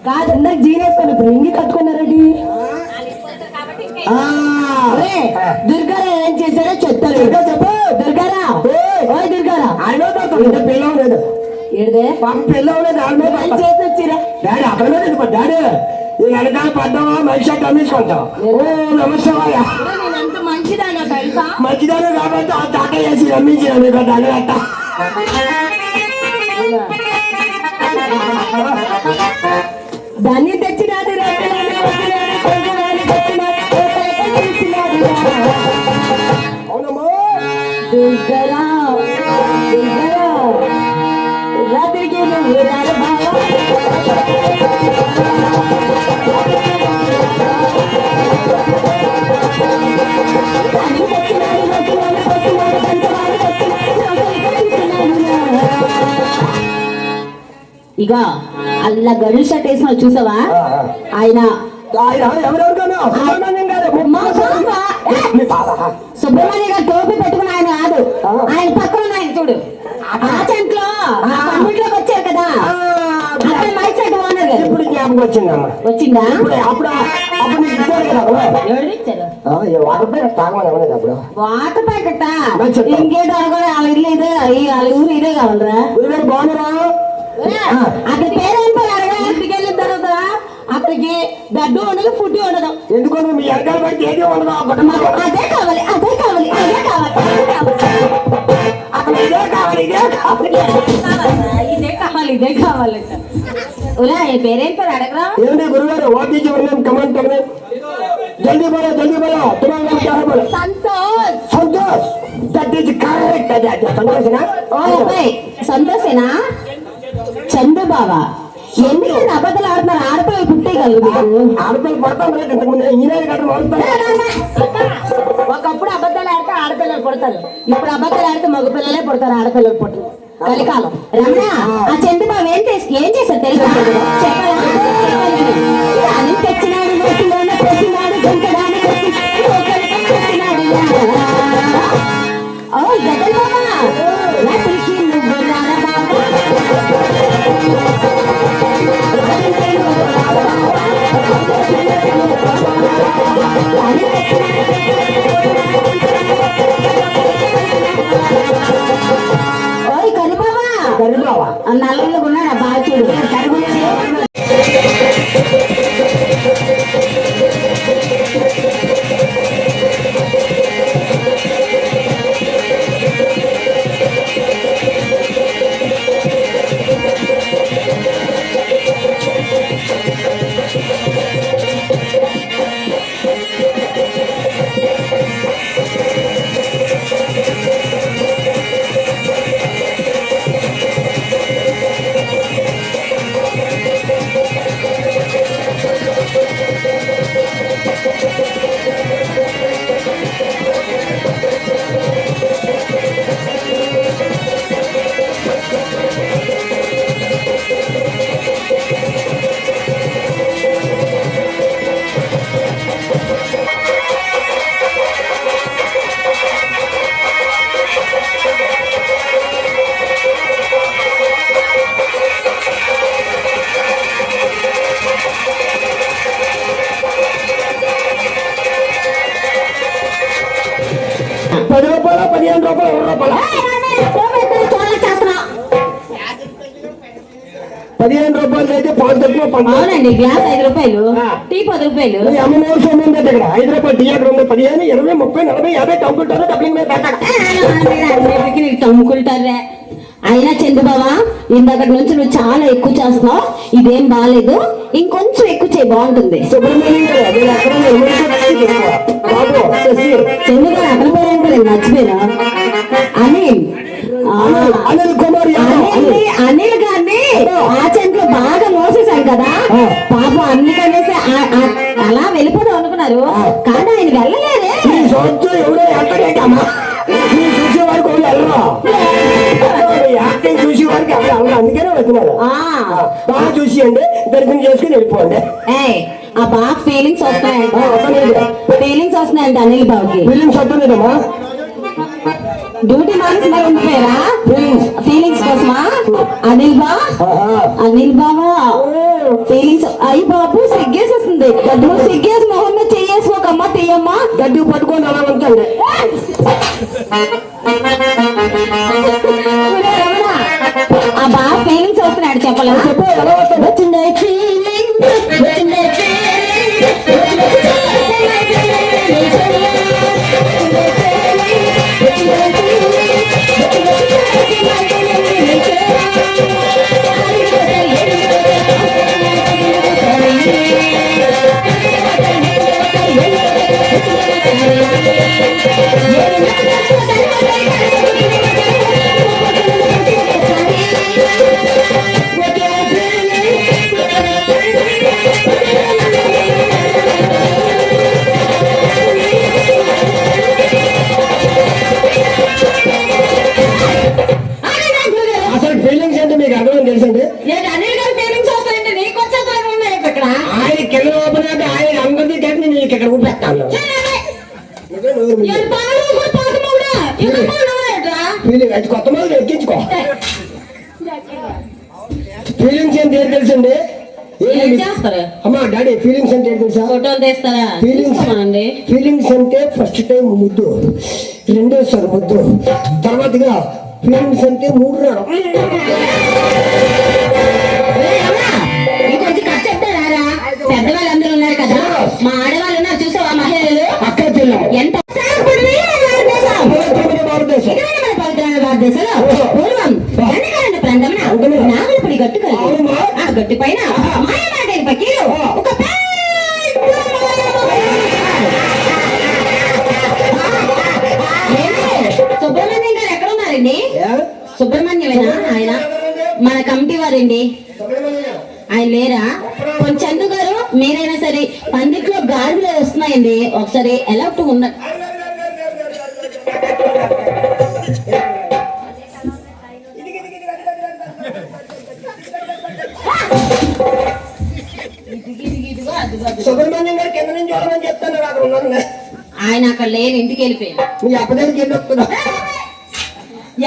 కాదు ఇందాక జీనేసుకొని ఇప్పుడు ఇంగి కట్టుకున్నారండి. దుర్గారా ఏం చేశారో చెప్తారు. చెప్పు దుర్గారా. ఓయ్ దుర్గారా పిల్లలు లేదు ఏదే పాప పిల్లలు లేదు చేసి వచ్చిరా డాడీ అక్కడ మీద డాడీ ఈ వెనకాల పడ్డావా మనిషి కమ్మేసుకుంటావు. ఓ నమస్తే నేనంత మంచిదానా తెలుసా? మంచిదారు కాబట్టి ఆ తాట వేసి రమ్మించిన మీకు దండ కట్ట. దాన్ని తెచ్చినాడు దుర్గరా రాత్రికి నువ్వు ఇక అలా గడులు షర్ట్ వేసిన చూసావా ఆయన సుబ్రహ్మణ్య గారు టోపీ పెట్టుకుని ఆయన కాదు ఆయన పక్కన ఆయన చూడు ఆ చెంట్లో అన్నింటిలోకి వచ్చారు కదా మైక్ సెట్ ఓనర్ గారు. ఇప్పుడు జ్ఞాపకం వచ్చిందమ్మా. వచ్చిందా? అప్పుడు వాటర్ ప్యాకెట్ ఇంకేదో వాళ్ళ ఇల్లు ఇదే వాళ్ళ ఊరు ఇదే కావాలరా. బాగున్నారా? అక్కడ పేరేం పోయారు ఇంటికి వెళ్ళిన తర్వాత అక్కడికి బెడ్ ఉండదు ఫుడ్ ఉండదు. ఎందుకో మీ వెనకాల బట్టి ఏది ఉండదు. అదే కావాలి అదే కావాలి అదే కావాలి అక్కడ ఇదే కావాలి ఇదే కావాలి ఇదే కావాలి ఇదే కావాలి. పేరేం పేరు అడగరా? ఏమిటి గురుగారు వాటించి ఉన్నాం కమెంట్ करने जल्दी बोलो तुम्हारा नाम क्या है बोलो. संतोष that is correct. సంతోషేనా? సంతోషేనా? చందు బావా ఎందుకు అబద్ధాలు ఆడుతున్నారు? ఆడపిల్లలు పుట్టేయగలరు ఆడపిల్లలు పడతాం రేపు ఇంతకుముందు ఇంజనీర్ గట్ట ఒకప్పుడు అబద్ధాలు ఆడితే ఆడపిల్లలు పుడతారు, ఇప్పుడు అబద్ధాలు ఆడితే మగపిల్లలే పుడతారు, ఆడపిల్లలు పుట్టరు. కలికాలం. రమణ ఆ చందు బావ ఏం చేశారు తెలుసా? చెప్పాలి తెచ్చినాడు తెచ్చినాడు గంటడాని తెచ్చినాడు గడ్డలు బాబా రాత్రికి నువ్వు ఓయ్ కరిబావా నల్లగా ఉన్నాడు బాగా చూడు ₹15 అయితే 5 తక్కువ. అవునండి గ్లాస్ 5 రూపాయలు, టీ 10 రూపాయలు. హైదరాబాద్ థియేటర్ ఉంది 15, 20, 30, 40, 50 టంకుంటారు డబ్బింగ్ మీద టమ్ముకుంటారే అయినా చంద్రబాబా ఇందాకటి నుంచి నువ్వు చాలా ఎక్కువ చేస్తున్నావు, ఇదేం బాగాలేదు, ఇంకొంచెం ఎక్కువ చేయి, బాగుంటుంది. సుబ్రహ్మణ్యం గారు నేను ఎక్కడ బాబు శశి చంద్రబాబు అక్కడ పోయాను, నేను మర్చిపోయినా. అనిల్ అనిల్ కుమార్ యాదవ్. అనిల్ గారిని ఆ చెంట్లో బాగా మోసేశాను కదా పాపం, అందుకనేసి అలా వెళ్ళిపోదాం అనుకున్నారు, కానీ ఆయన వెళ్ళలేదే. ఈ సంవత్సరం ఎవడో ఎక్కడేకమ్మా చూసే వారికి ఎవరు వెళ్ళరా, యాక్టింగ్ చూసే వారికి ఎవరు వెళ్ళరు, అందుకనే వచ్చినారు. బాగా చూసియండి, దర్శనం చేసుకుని వెళ్ళిపోండి. ఆ బాగా ఫీలింగ్స్ వస్తున్నాయంట, ఫీలింగ్స్ వస్తున్నాయంట అనిల్ బాబుకి. ఫీలింగ్స్ వస్తుందమ్మా, డ్యూటీ మానేసి మరి ఉండిపోయారా ఫీలింగ్స్ కోసమా? అనిల్ బాబా ఫీలింగ్స్. అయ్యి బాబు సిగ్గేసేస్తుంది, నువ్వు సిగ్గేసి మొహం మీద చెయ్యేసుకోకమ్మా, తెయ్యమ్మా. గడ్డి పట్టుకొని అలా ఉంచండి. ఆ బాగా ఫీలింగ్స్ వస్తున్నాడు, చెప్పలే చెప్పు. ఎలా వస్తుంది? వచ్చిందే ఫీలింగ్, వచ్చిందే అసలు ఫీలింగ్స్ అంటే మీకు అర్థం తెలుసండి. అనిల్ గారి ఫీలింగ్స్ వస్తాయంటే నీకు వచ్చేతనే ఉన్నాయి ఇక్కడ. ఆయన కింద లోపల ఆయన అందరినీ కలిపి నేను ఇక్కడ ఊపెట్టాను. ఫీలింగ్ అది కొత్త మొదలు ఎక్కించుకో. ఫీలింగ్స్ అంటే ఏంటి తెలుసండి? అమ్మా డాడీ ఫీలింగ్స్ అంటే ఏంటి తెలుసా? ఫోటోలు తీస్తారా? ఫీలింగ్స్ అంటే ఫస్ట్ టైం ముద్దు, రెండోసారి ముద్దు, తర్వాతగా ఫీలింగ్స్ అంటే 3 నెలలు. ఇంకొంచెం ఖర్చు చెప్తారా? పెద్దవాళ్ళందరూ ఉన్నారు కదా, మా ఆడవాళ్ళు ఉన్నారు చూసావా, మహిళలు అక్క చెల్లెలు ఎంత భారతదేశంలో పూర్వం వెనకాలన్న ప్రాంతమున నాగులపడి గట్టు కలిగి ఆ గట్టు పైన మాయమాటైన పకీరు ఒక సుబ్రహ్మణ్యం గారు ఎక్కడ ఉన్నారండి? సుబ్రహ్మణ్యమేనా ఆయన? మన కమిటీ వారండి, ఆయన లేరా? కొంచెం చందు గారు మీరైనా సరే, పందిట్లో గాడులు వస్తున్నాయండి, ఒకసారి ఎలా ఉన్న సుబ్రహ్మణ్యం గారు కింద నుంచి చూడమని చెప్తాను, అక్కడ ఉన్నాను. ఆయన అక్కడ లేని, ఇంటికి వెళ్ళిపోయాను. మీ అప్పటికి వెళ్ళి వస్తున్నా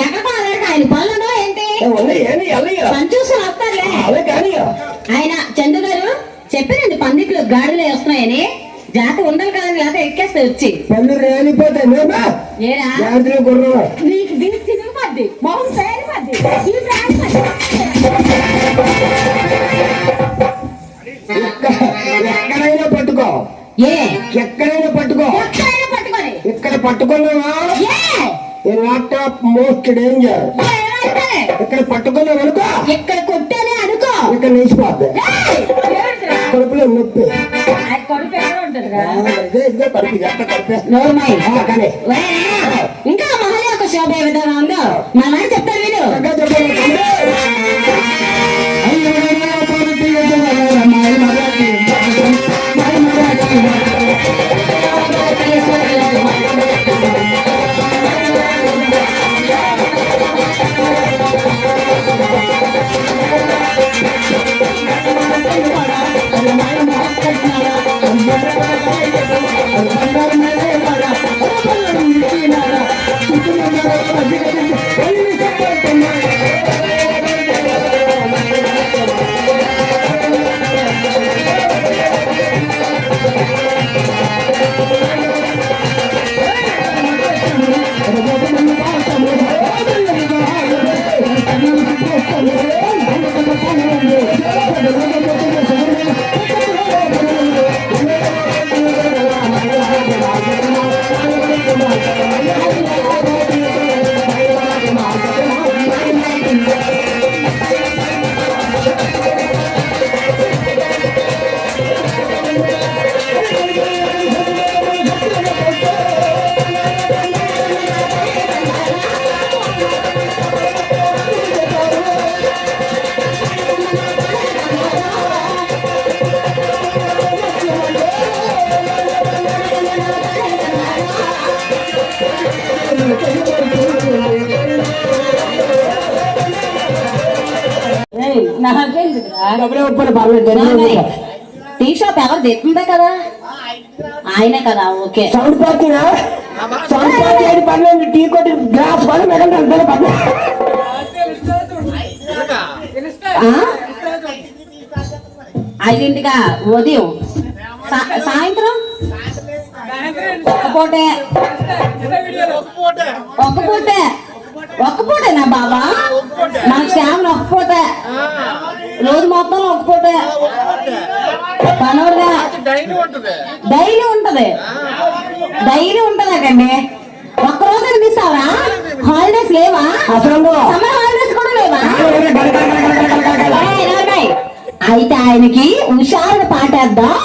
ఎక్కడ ఆయన పనులు ఏంటి పని చూసుకుని వస్తారులే. ఆయన చందు గారు చెప్పారండి, పందిట్లో గాడులే వస్తున్నాయని, జాత ఉండాలి కదా, లేకపోతే ఎక్కేస్తే వచ్చి పళ్ళు రాలిపోతాయి. నీకు దీనికి తిరిగిపోద్ది, మొహం పేరిపోద్ది, ఎక్కడైనా పట్టుకో, ఎక్కడైనా పట్టుకో, ఇక్కడ పట్టుకున్నావా నాట్ ఆఫ్ మోస్ట్ డేంజర్. ఇక్కడ పట్టుకున్నావు అనుకో, ఇక్కడ కొట్టానే అనుకో, ఇక్కడ నిలిచిపోద్ది, కడుపులో నొప్పి. ఇంకా మహల్ యొక్క శోభ ఏ విధంగా ఉందో మా నాన్న చెప్తారు వీళ్ళు. Hey, నాకేంటిదిరా? డబ్బులు ఇవ్వకపోయినా పర్లేదు ధన్యవాదాలు. టీ షాప్ ఎవరు తెస్తుందే కదా, ఆయనే కదా. ఓకే. సౌండ్ పార్టీనా? సౌండ్ పార్టీ అయితే పర్లేదు. టీ కొట్టి గ్లాస్ పని మెడల్ అంతా పర్లేదు. ఆ? 5ంటికా? ఉదయం సాయంత్రం ఒక్క పూటేనా బాబా? మన శ్యామను ఒక్క పూటే, రోజు మొత్తం ఒక్క పూటే పనోడుగా డైలీ ఉంటది. డైలీ ఉంటదండి. ఒక్కరోజు మిస్ అవరా? హాలిడేస్ లేవా? అసలు సమ్మర్ హాలిడేస్ కూడా లేవా? ఏయ్, నాన్నయ్. అయితే ఆయనకి హుషారు పాటేద్దాం.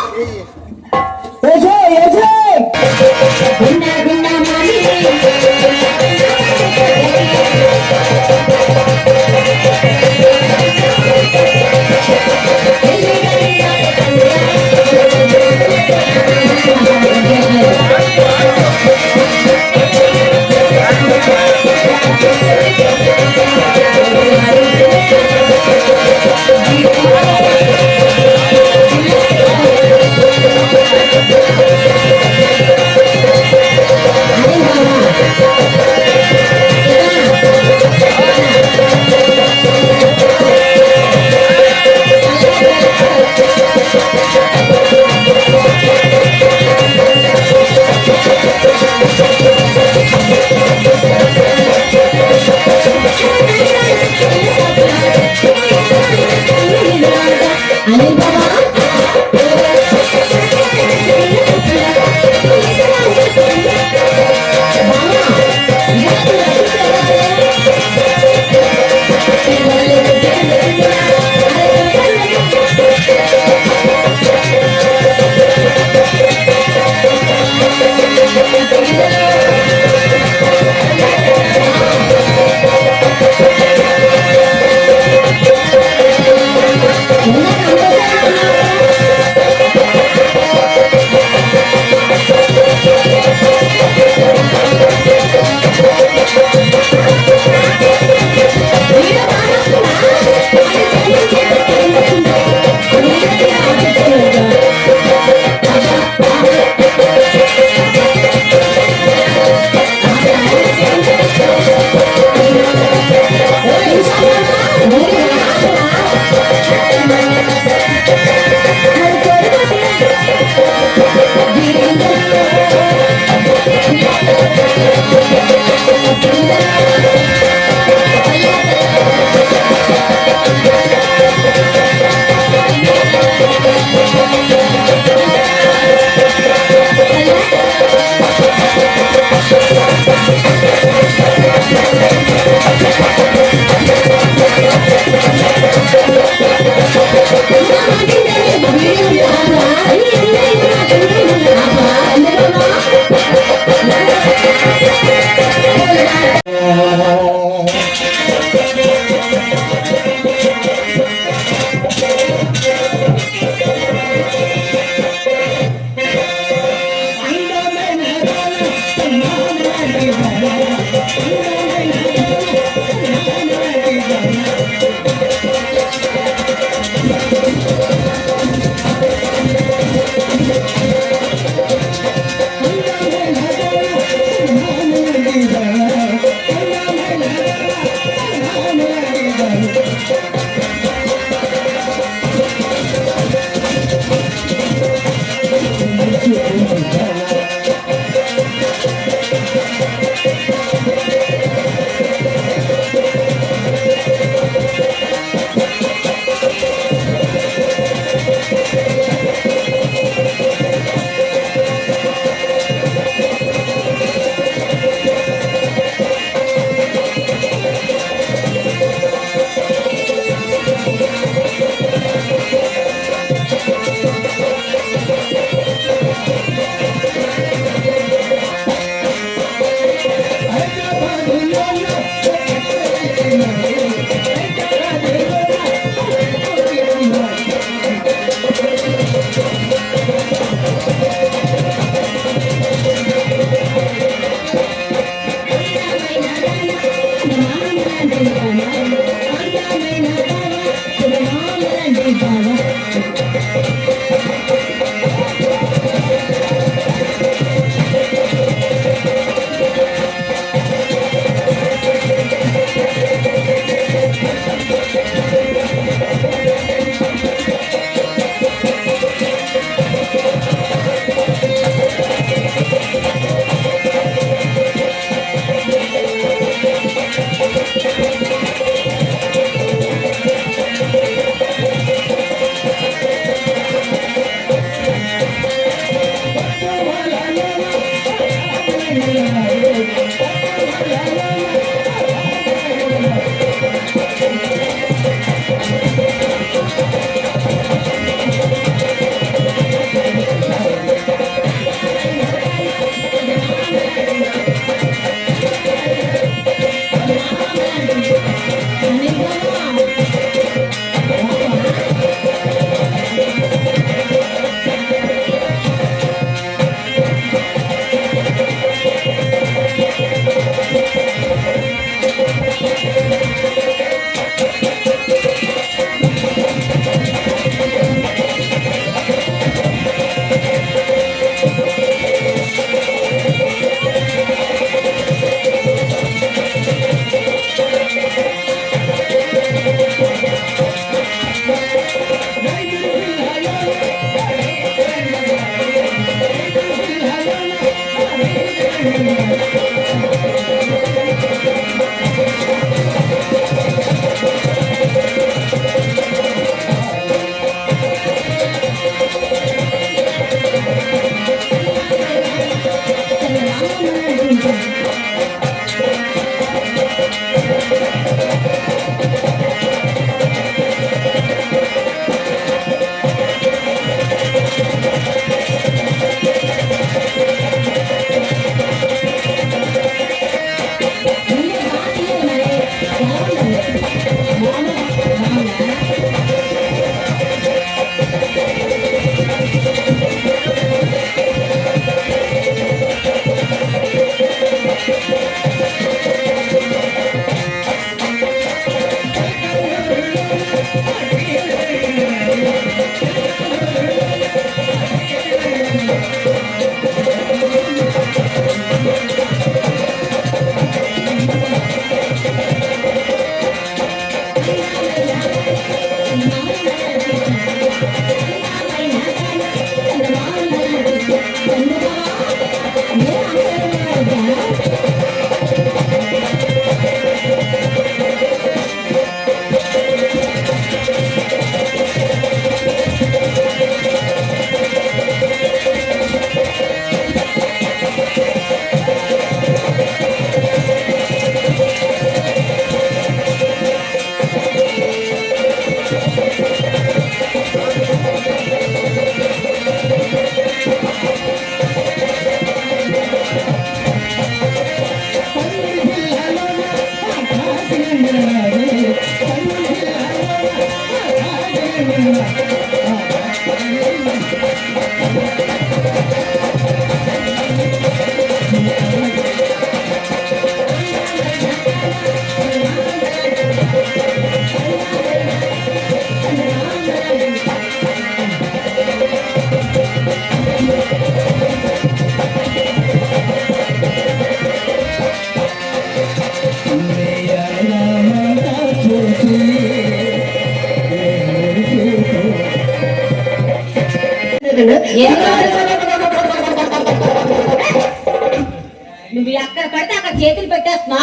నువ్వు ఎక్కడ పడితే అక్కడ చేతులు పెట్టేస్తున్నా.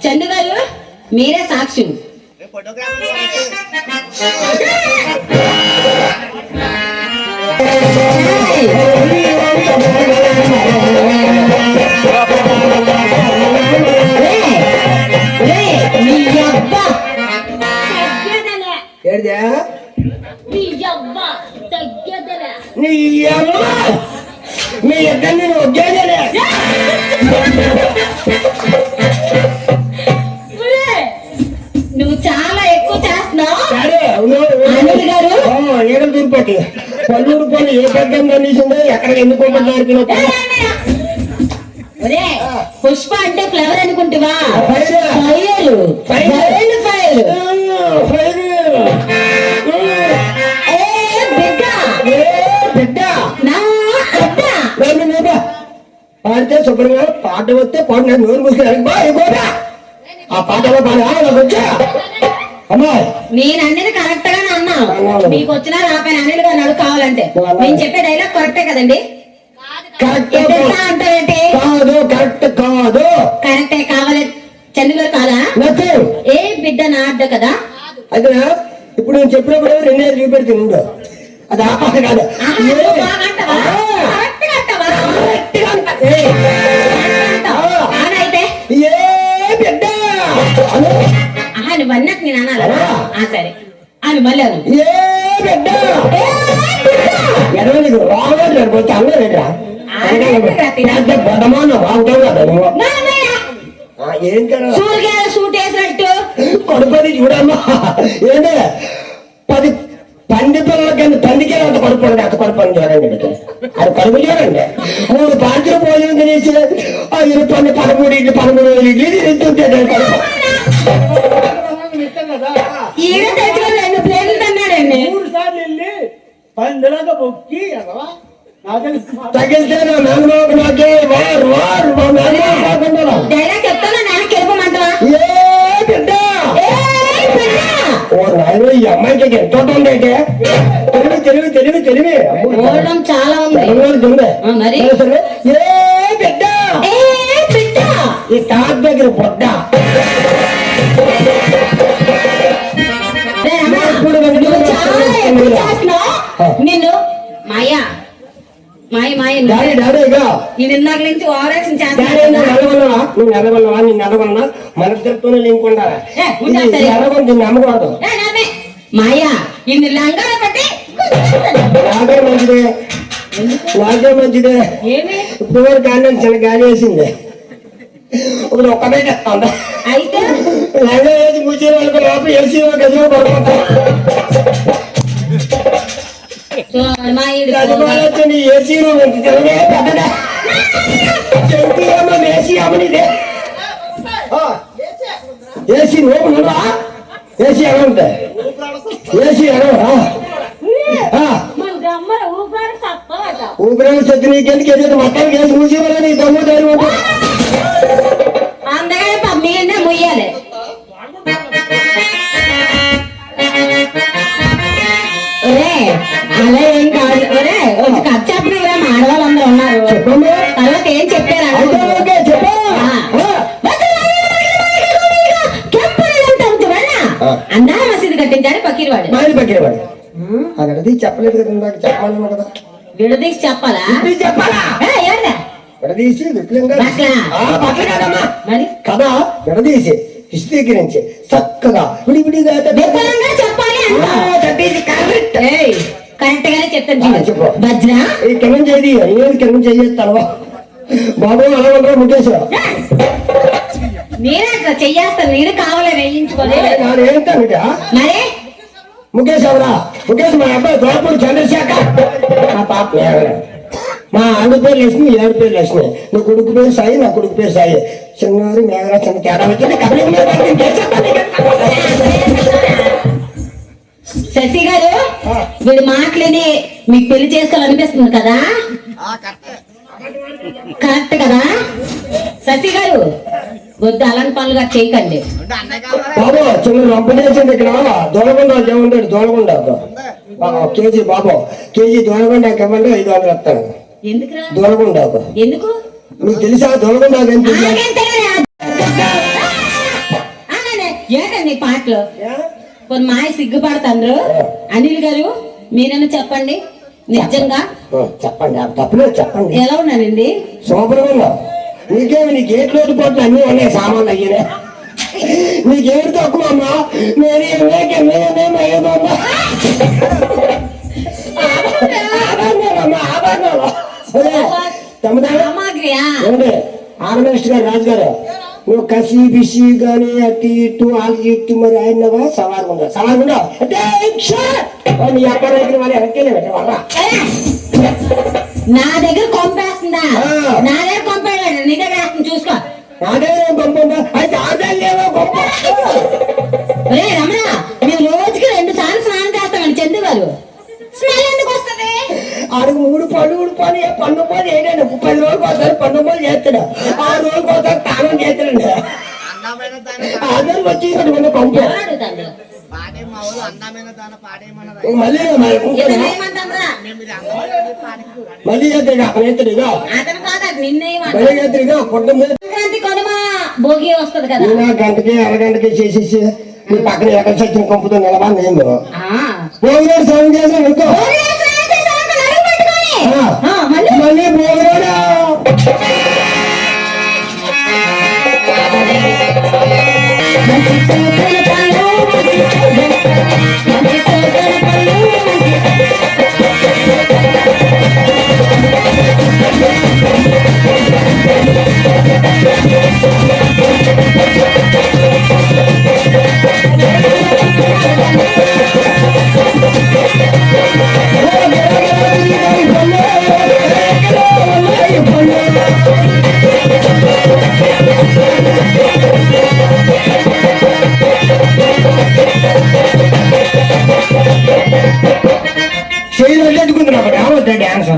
చందు గారు మీరే సాక్షి. మీ ఇద్దరిని ఒగ్గేదలే. నువ్వు చాలా ఎక్కువ చేస్తున్నావు గారు. ఏగలు తిరుపతి పల్లూరు పని ఏ పెద్ద అనేసిందో ఎక్కడ ఎన్నుకోమని పుష్ప అంటే ఫ్లవర్ అనుకుంటువా? పాడితే శుభ్రంగా పాట వస్తే పాడు నేను నోరు మూసుకుని ఆ పాటలో పాడా నాకు వచ్చా అమ్మాయి నేను అనేది కరెక్ట్ గానే అన్నాను. మీకు వచ్చినా రాపోయిన అనిల్ గారు నడు కావాలంటే నేను చెప్పే డైలాగ్ కరెక్టే కదండి. కరెక్ట్ అంటారేంటి? కాదు, కరెక్ట్ కాదు. కరెక్టే కావాలి. చందు గారు కాదా? ఏ బిడ్డ నా అడ్డ కదా. అదే ఇప్పుడు నేను చెప్పినప్పుడు రెండే చూపెడుతుంది ఉండు. అది ఆ పాట కాదు. ఏ బిడ్డ నువ్వు అన్నట్టు నేను అనాలా? సరే అని మళ్ళీ ఏ బిడ్డ ఎడవ నీకు రావాలి లేకపోతే అన్నలేదురా బొడమాను బాగుంటావు కదా నువ్వు. ఏం కదా సూర్యాలు సూట్ వేసినట్టు కొడుపది చూడమ్మా. ఏంటే 10 పంది పిల్లలకి పందికే అంత కొడుపండి, అంత కొడుపని చూడండి. అది కడుపు చూడండి. 3 పాత్రలు భోజనం తినేసి 5 రూపాయలు 13 ఇడ్లు 13 ఇడ్లీ తింటుంటాడు కడుపు. ఈడ తెచ్చుకొని 2 ప్లేట్లు తిన్నాడండి. 3 సార్లు వెళ్ళి 10 మొక్కి తగిలితే నా మేనమాకు నాకే వారు వారు మా మేనమాకు డైలాగ్ చెప్తాను నాన్న కెలుపమంటావా? ఏ బిడ్డ ఓ నాయన ఈ అమ్మాయికి ఎంత ఉంది అంటే తెలివి తెలివి తెలివి తెలివి ఓడడం చాలా ఉంది మరి. ఏ బిడ్డ ఈ తాత దగ్గర బొడ్డ నిన్ను మాయా మాయ మాయ ఇది ఇందాక నుంచి ఓవరాక్షన్ నువ్వు నెలగొన్నవా నేను నెలగొన్నా మన చెప్తూనే లింకుండా ఎర్రగొని నమ్మకూడదు. మాయా ఇన్ని లంగాలు పట్టి నాకే మంచిదే, నాకే మంచిదే. ఇప్పుడు వరకు కానీ చిన్న గాలి వేసింది. ఇప్పుడు ఒక్కటే చెప్తాందా అయితే లంగా వేసి కూర్చే వాళ్ళకి లోపల వేసి గదిలో పడుకుంటా. ఏసీ ఏసీ అమ్మనిదే ఏసీ నోపునురా ఏసీ ఎలా ఉంటాయి ఏసీ ఎలా ఊపిరాలు సత్తి నీకెందుకు ఏదైతే మొత్తానికి వేసి మూసేవాళ్ళ నీ దమ్ము దారి అందగా మీనే ముయ్యాలి. అలా ఏం కాదు. ఖర్చు ఆడవాళ్ళందరూ ఉన్నారు. తర్వాత ఏం చెప్పారు అందా మసీదు కట్టించాడు పకీర్వాడు. అక్కడది చెప్పలేదు కదా నాకు చెప్పాలన్నా కదా. విడదీసి చెప్పాలా? విడదీసి విప్లంగా మరి కదా విడదీసి విశదీకరించి చక్కగా విడివిడిగా చెప్పాలి. కరెక్ట్ గానే చెప్తాను. చెప్పు వజ్ర కింద చేయి కింద చేస్తాను బాబు అలా ఉండరా ముఖేష్ నేనే అట్లా చెయ్యేస్తాను. నేను కావాలని వేయించుకోలేదు మరి. ముఖేష్ ఎవరా? ముఖేష్ మా అబ్బాయి దోపూడి చంద్రశేఖర్. మా పాప మా ఆడు పేరు లక్ష్మి, 7 పేరు లక్ష్మి. నా కొడుకు పేరు సాయి, నా కొడుకు పేరు సాయి. చిన్నారు మేఘరా చిన్న తేడా వచ్చింది. శశి గారు వీడు మాటలేని మీకు పెళ్లి చేసుకోవాలనిపిస్తుంది కదా? కరెక్ట్ కదా శశి గారు? వద్దు అలాంటి పనులుగా చేయకండి బాబు. చిన్న రంప చేసింది ఇక్కడ దొరకొండ ఏముంటాడు దొరకొండ కేజీ బాబు కేజీ దొరకొండ ఇవ్వండి 500 వస్తాను. ఎందుకురా దొరకొండ ఎందుకు మీకు తెలుసా? దొరకొండ ఏంటండి పాటలు కొన్ని మాయ సిగ్గుపడతాండ్రు. అనిల్ గారు మీరైనా చెప్పండి నిజంగా చెప్పండి. తప్పలేదు చెప్పండి. ఎలా ఉన్నానండి? సూపర్గా ఉన్నావు. నీకేమి నీ గేట్ లోటు పోట్లు అన్ని ఉన్నాయి సామాన్లు అయ్యినే. నీకేమి తక్కువ అమ్మా? ఆర్గనైస్ట్ గారు రాజు గారు నువ్వు కసి బిసి గాని అటు ఇటు ఆగి ఇటు మరి ఆయనవా సవారుగుండా సవారుగుండా నీ అబ్బాయి దగ్గర మరి వెనకెళ్ళి నా దగ్గర కొంపేస్తుందా? నా దగ్గర కొంపాడు నీ దగ్గర వేస్తుంది చూసుకో. నా దగ్గర గొప్ప అయితే ఆదాలేవో గొప్ప. రమణ మేము రోజుకి 2 సార్లు స్నానం చేస్తామండి. చందు గారు స్మెల్ ఎందుకు వస్తుంది? ఆడికి 3 పళ్ళు ఊడిపోని పన్ను పోని ఏంటంటే 10 రోజులకు ఒకసారి పన్ను పోని చేస్తాడు 6 రోజులకు ఒకసారి తానం చేస్తాడండి అందరూ వచ్చి పంపు మళ్ళీ మళ్ళీ చేస్తాడు అక్కడ ఎత్తుడుగా మళ్ళీ చేస్తాడుగా పొట్ట మీద భోగి వస్తుంది కదా గంటకి అరగంటకి చేసేసి మీ పక్కన ఎక్కడ చచ్చిన కంపుతో నిలబా నేను భోగినాడు స్నానం చేసాను ఇంకో మళ్ళీ భోగినాడు చేయలు అడ్డుకుంటున్నా రావద్దా డాన్స్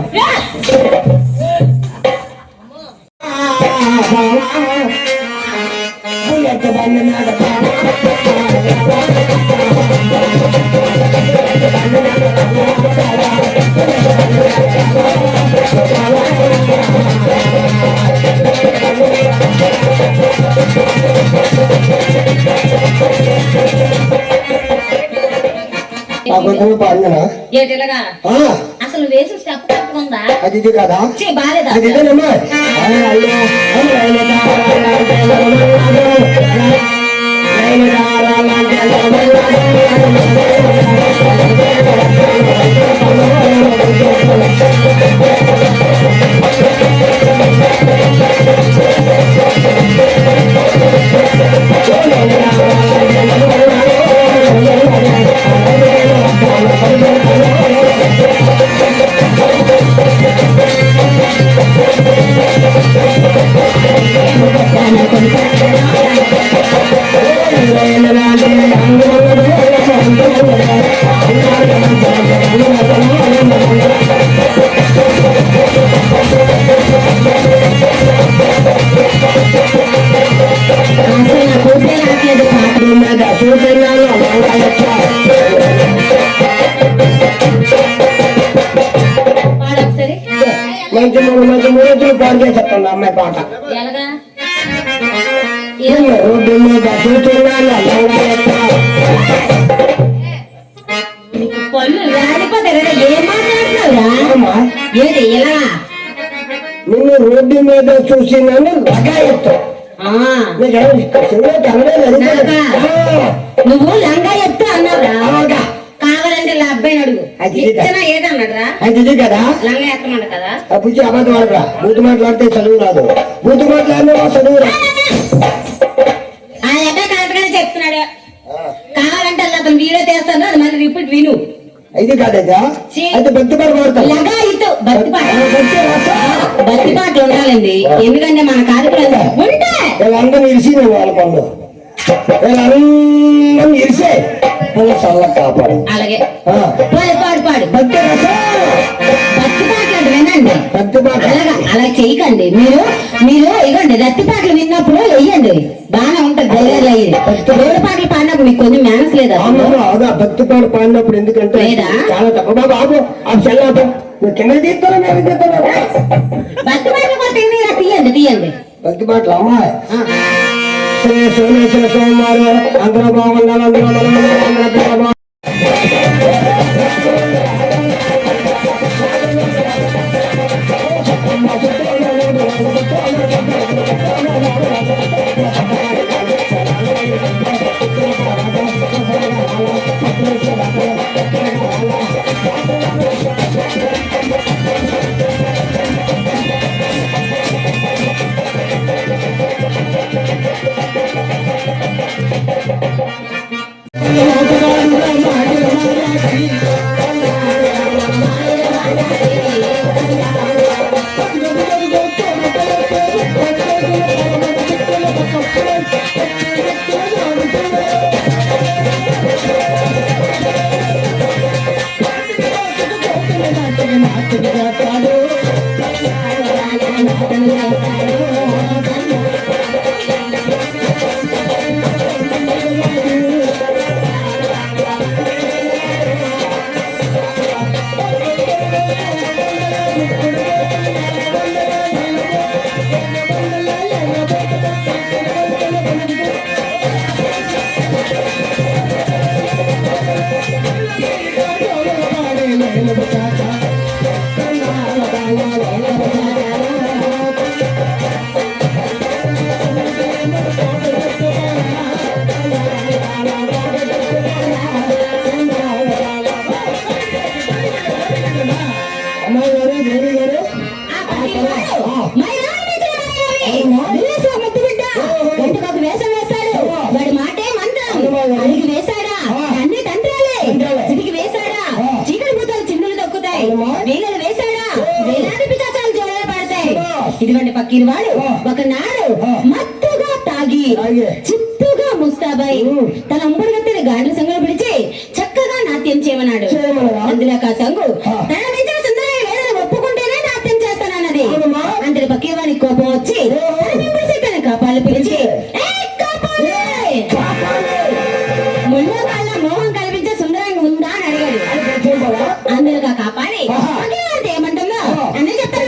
అసలు వేసి స్టెప్ తప్పకుండా అది ఇది కదా బాలేదా అది ఇదేనమ్మా మంచి మూడు పాడు చేసేస్తాను అమ్మాయి పాట రోడ్డు మీద పళ్ళు రాలిపోతారు ఏం మాట్లాడుతున్నావురా ఏది ఇలా నిన్ను రోడ్డు మీద చూసినాను లగా ఎత్తు నువ్వు లంగా ఎత్తు అన్నావురా కావాలంటే అబ్బాయిని అడుగు ఏదన్నాడురా అది కదా లంగా ఎత్తమన్నాడు కదా అప్పుడు అబద్ధం ఆడరా బూతు మాట్లాడితే చదువు రాదు బూతు మాట్లాడినా చదువు రాదు ఆ అబ్బాయి కరెక్ట్ గానే చెప్తున్నాడు కావాలంటే అతను వీడియో తీస్తాను అది మళ్ళీ రిపీట్ విను ఇది కాదా అయితే భక్తి పాట పాడతాం లగా ఇటు భక్తి పాటలు ఉండాలండి ఎందుకంటే మన కార్యక్రమం ఉంటే వీళ్ళందరూ ఇరిసి నేను వాళ్ళ పనులు వీళ్ళందరూ ఇరిసే చల్ల కాపాడు అలాగే పాడు పాడు భక్తి భక్తి పాటలు వినండి భక్తి పాట అలా చేయకండి మీరు మీరు ఇవ్వండి రత్తి పాటలు విన్నప్పుడు వెయ్యండి బాగా ఉంటది ధైర్యాలు అయ్యింది దేవుడి పాటలు పాడినప్పుడు మీకు కొంచెం మేనస్ లేదా భక్తి పాట పాడినప్పుడు ఎందుకంటే చాలా తక్కువ బాబు ఆపు ఆ చెల్లాపు నువ్వు కింద తీస్తాను నేను తీస్తాను భక్తి పాటలు కూడా తీయండి తీయండి భక్తి పాటలు అమ్మాయి శ్రీ సోమేశ్వర సోమవారు అందరూ బాగున్నారు అందరూ అమ్మాయి గారు దేవి గారు గంటకొక వేషం వేస్తాడు. వాడి మాటే మంత్రం. అడిగి వేశాడా అన్ని తంత్రాలే. చిటికి వేశాడా చీకటి భూతాలు చిందులు తొక్కుతాయి. వేలలు వేశాడా వేలాది పిశాచాలు జోడలు పడతాయి. ఇటువంటి పక్కీరు వాడు ఒకనాడు మత్తుగా తాగి చిత్తుగా ముస్తాబాయి తన ఉంబడిగత్తెని గాండ్ల సంగులు పిలిచి చక్కగా నాట్యం చేయమన్నాడు. అందులో ఆ సంగు తన మించిన సుందరమైన వేదన ఒప్పుకుంటేనే నాట్యం చేస్తానన్నది. అందరి పక్కీవానికి కోపం వచ్చి తన కాపాలు పిలిచి ముళ్ళో కాళ్ళ మోహం కల్పించే సుందరంగా ఉందా అని అడిగాడు. అందులో కాపాడి ఏమంటుందో అన్నీ చెప్తాను.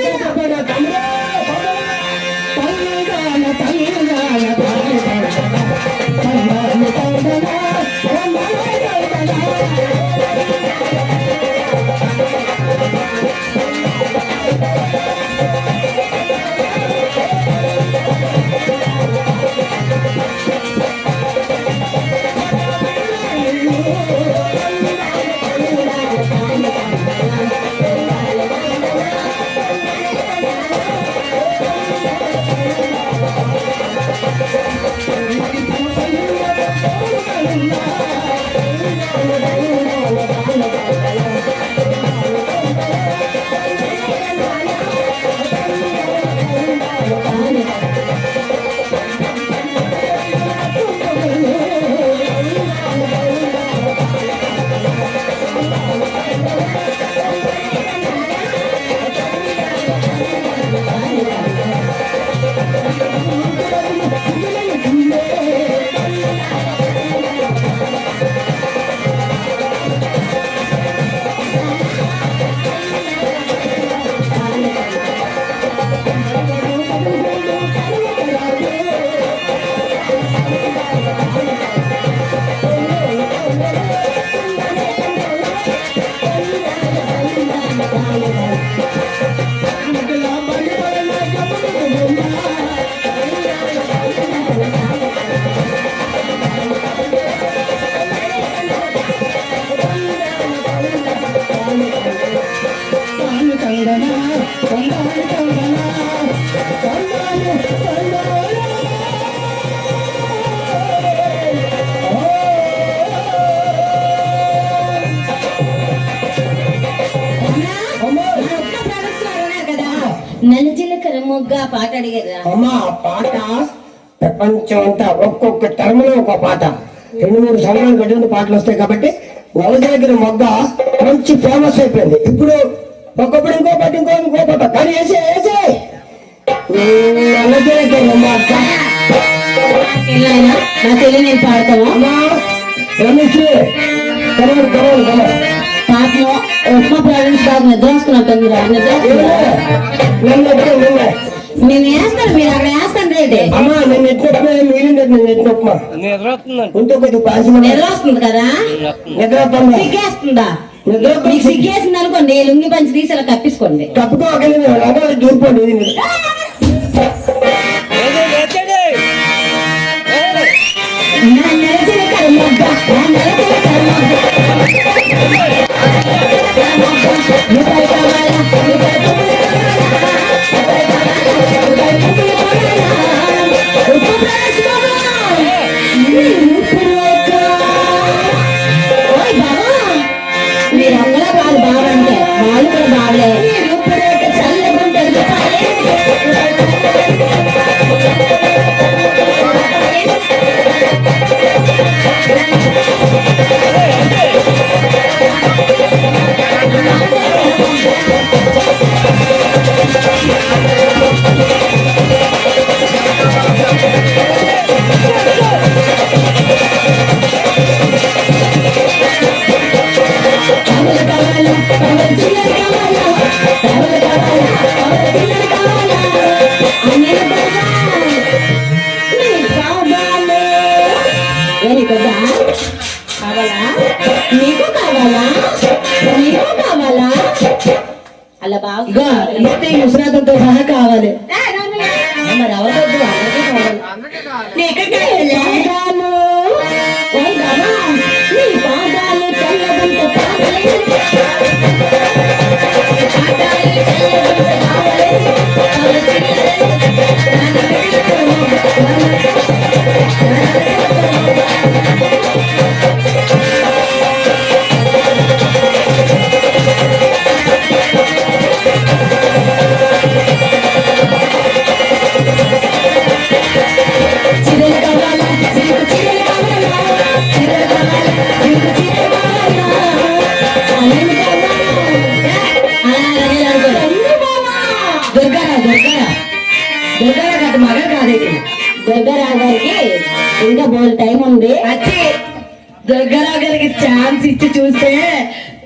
నలుజిలకర మొగ్గ పాట అడిగారా? అమ్మా ఆ పాట ప్రపంచం అంతా ఒక్కొక్క టర్మ్ లో ఒక పాట 2-3 సంవత్సరాలు గడిచిన పాటలు వస్తాయి కాబట్టి నలుజిలకర మొగ్గ మంచి ఫేమస్ అయిపోయింది. ఇప్పుడు ఒక్కొక్కటి ఇంకో పాట ఇంకో పాట కానీ వేసే నలుజిలకర మొగ్గ నా తెలి నేను పాడతావా? అమ్మా రమేష్ పాటలో ఉప్మా ప్రాబ్లమ్స్ బాగా నిద్ర వస్తున్నట్టుంది. నేను వేస్తాను, మీరు అక్కడ వేస్తాను రేటే. అమ్మా నేను ఎట్లా ఎట్లా ఉంటే కొద్దిగా పాసి నిద్ర వస్తుంది కదా, నిద్ర సిగ్గేస్తుందా? మీకు సిగ్గేసింది అనుకోండి, లుంగి పంచి తీసి అలా కప్పించుకోండి. కప్పుకోగలి దూరిపోండి. మీరు అందరూ కాదు బాగుంటే వాళ్ళు కూడా బాగలే చల్లగుంటే అలా బాగా ఇగో ఇంతే ముసరాతంతో సహా కావాలి మరి ఎవరికొద్దు అందరికీ కావాలి పాదాలు, ఓ రమా, నీ పాదాలు చల్లగుంట పాదాలు, పాదాలు చల్లగుంట కావాలి, చిరలు కావాలా, చిరుకు చిరలు కావాలా, చిరలు కావాలా, చిరుకు చిరలు కావాలా, అల్లుడు కావాలా. అలాగే అనుకో. దుర్గారావు గారి మగ కాదు ఇది. దుర్గారావు గారికి ఇంకా బోల్ టైం ఉంది. అచ్చి దుర్గారావు గారికి ఛాన్స్ ఇచ్చి చూస్తే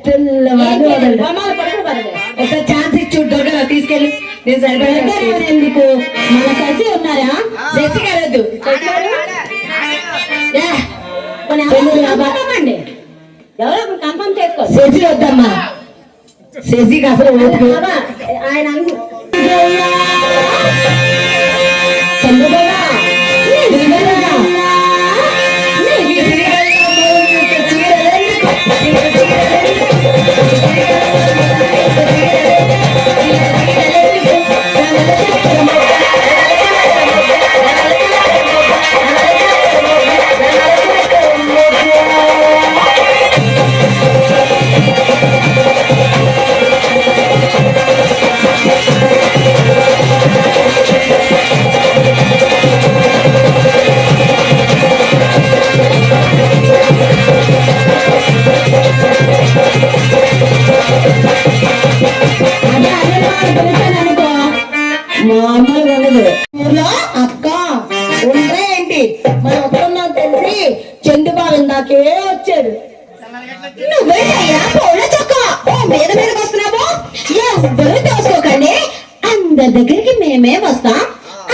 పిల్లవాడు వదలడు. ఒక ఛాన్స్ ఇచ్చి దుర్గారావు తీసుకెళ్ళి నేను సరిపోయాను. దుర్గారావు ఎందుకు? మన శశి ఉన్నారా? శశి గారు పంపండి, ఎవరో ఒకరు కన్ఫర్మ్ చేసుకో. శశి వద్దమ్మా, శశికి అసలు ఓపిక బాబా, ఆయన చంద్రబాబా, మామూలుగా ఉండదు. ఊర్లో అక్క ఉంటే ఏంటి మన వస్తున్నాం తెలిసి చందుబాబు ఇందాకే వచ్చాడు. నువ్వేంటయ్యా పౌల చొక్క ఓ మీద మీదకి వస్తున్నావు? ఎవ్వరూ తోసుకోకండి, అందరి దగ్గరికి మేమే వస్తాం,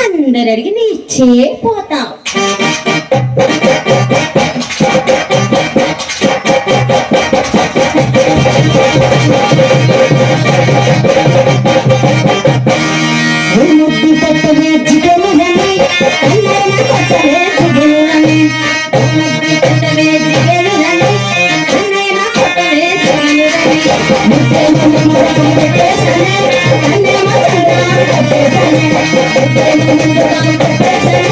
అందరి అడిగి నీ ఇచ్చే పోతాం. ముద్దు పట్టవే జిగలులని, కన్నెన కొట్టవే జిగలులని, ముద్దు పట్టవే జిగలులని, కన్నెన కొట్టవే జిగలులని, ముద్దెమ ముద్దం పెట్టేసనే, కన్నెమ చంద్రం పెట్టేసనే, ముద్దెమ ముద్దం పెట్టేసనే,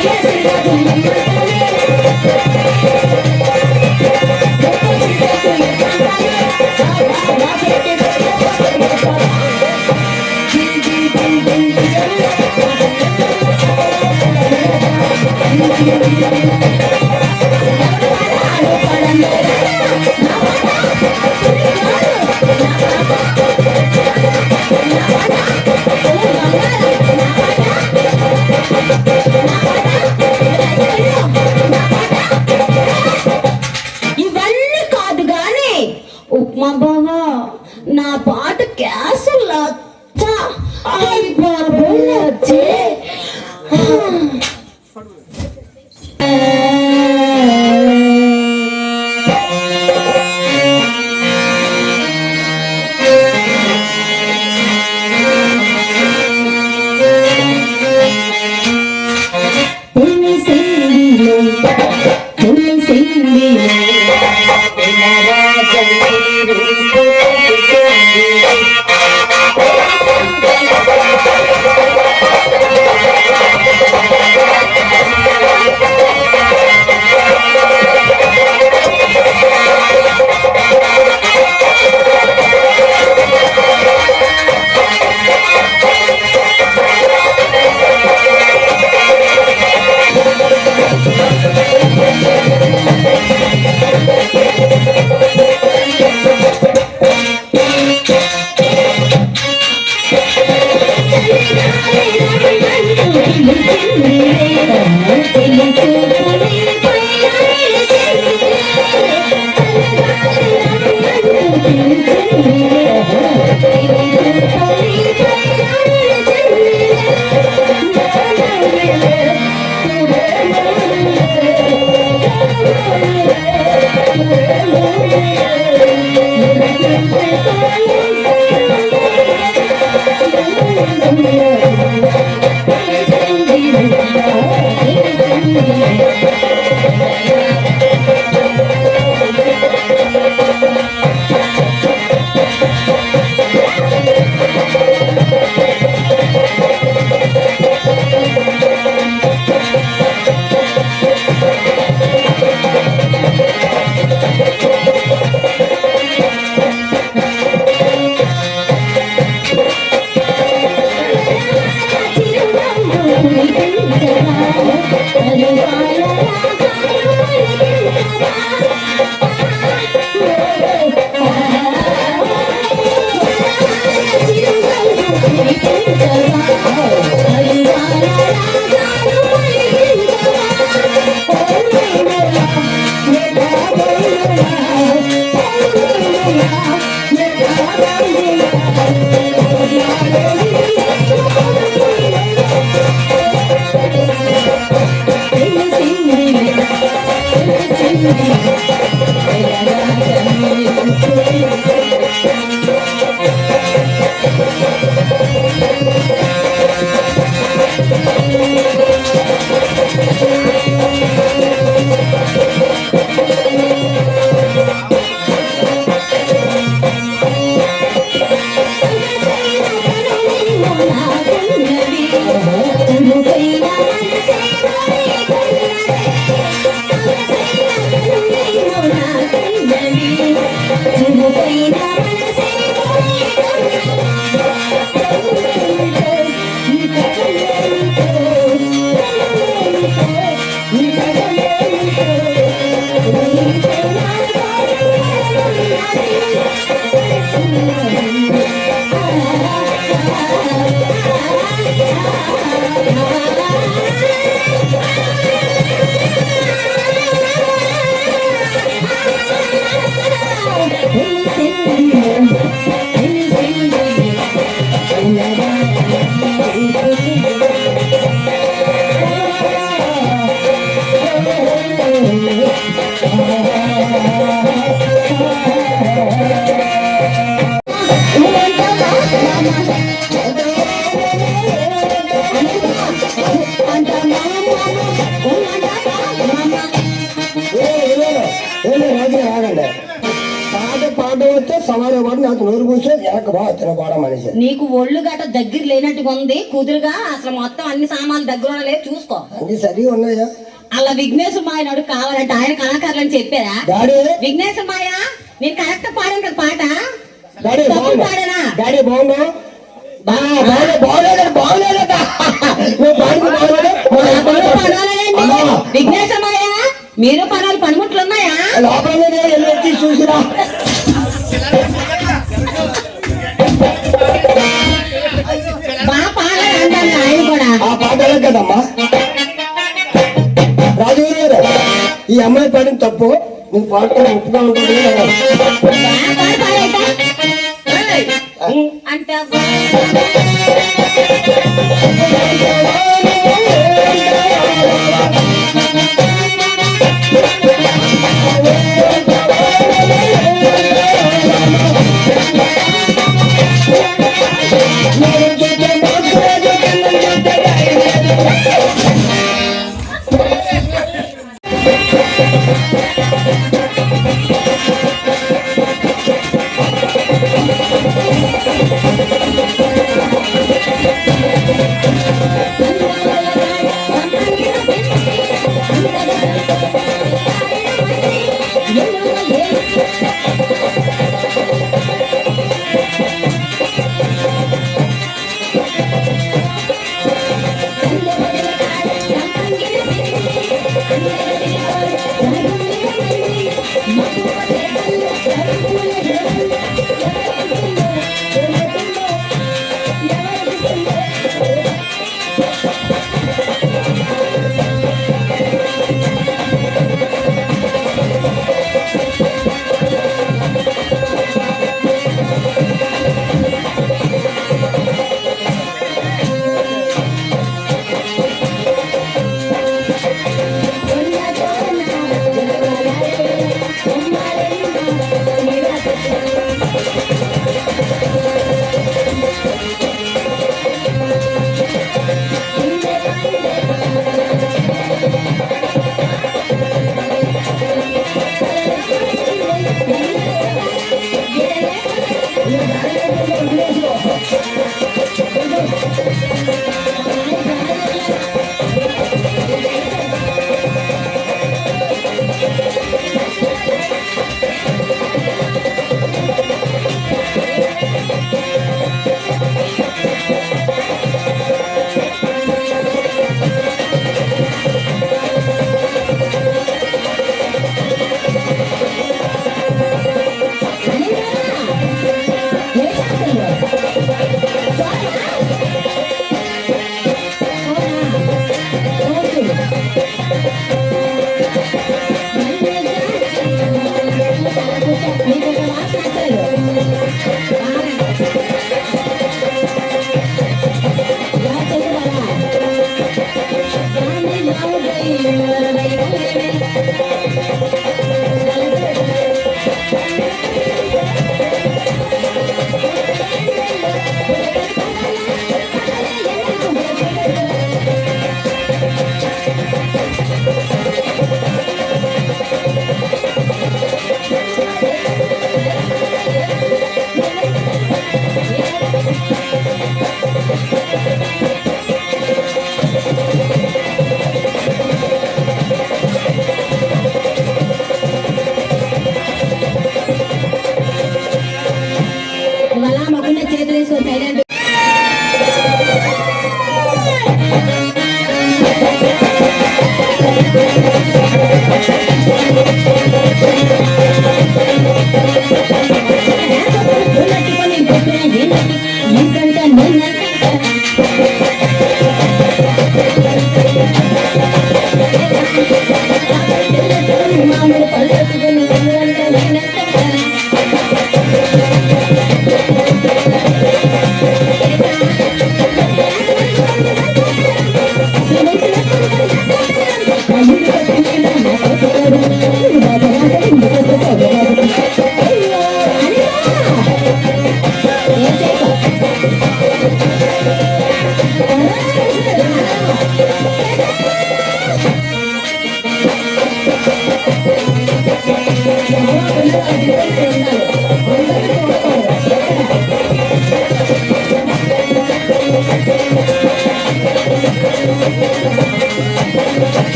Yes, ఇవన్నీ కాదు గాని ఉప్మా బావా నా పాట క్యాసులు వచ్చే నీకు ఒళ్ళు గట దగ్గర లేనట్టుగా ఉంది కుదురుగా అసలు మొత్తం అన్ని సామాన్లు దగ్గర లేదు చూసుకో అన్ని సరిగా ఉన్నాయా అలా విఘ్నేశ్వర మాయ నాడు కావాలంటే ఆయన కళాకారులు అని చెప్పారా విఘ్నేశ్వర మాయ నేను కరెక్ట్ పాడాను కదా పాట డాడీ బాగున్నా బాగోలేదట నువ్వు పాడుకు బాగోలేదు విఘ్నేశమయ్య మీరు పనులు పనిముట్లు ఉన్నాయా? లోపల వెళ్ళి చూసిరా. బాగా పాడాలి ఆయన కూడా. ఆ పాట ఎలా కదమ్మా రాజుగారు గారు, ఈ అమ్మాయి పాడిన తప్పు నువ్వు పాడుతున్న ఉప్పుగా ఉంటుంది అంటే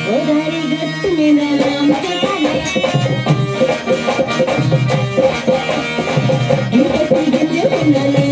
గోదావరి గట్టు మీద రామ చెట్టాలే ఇంకొక గింజ పిల్లలే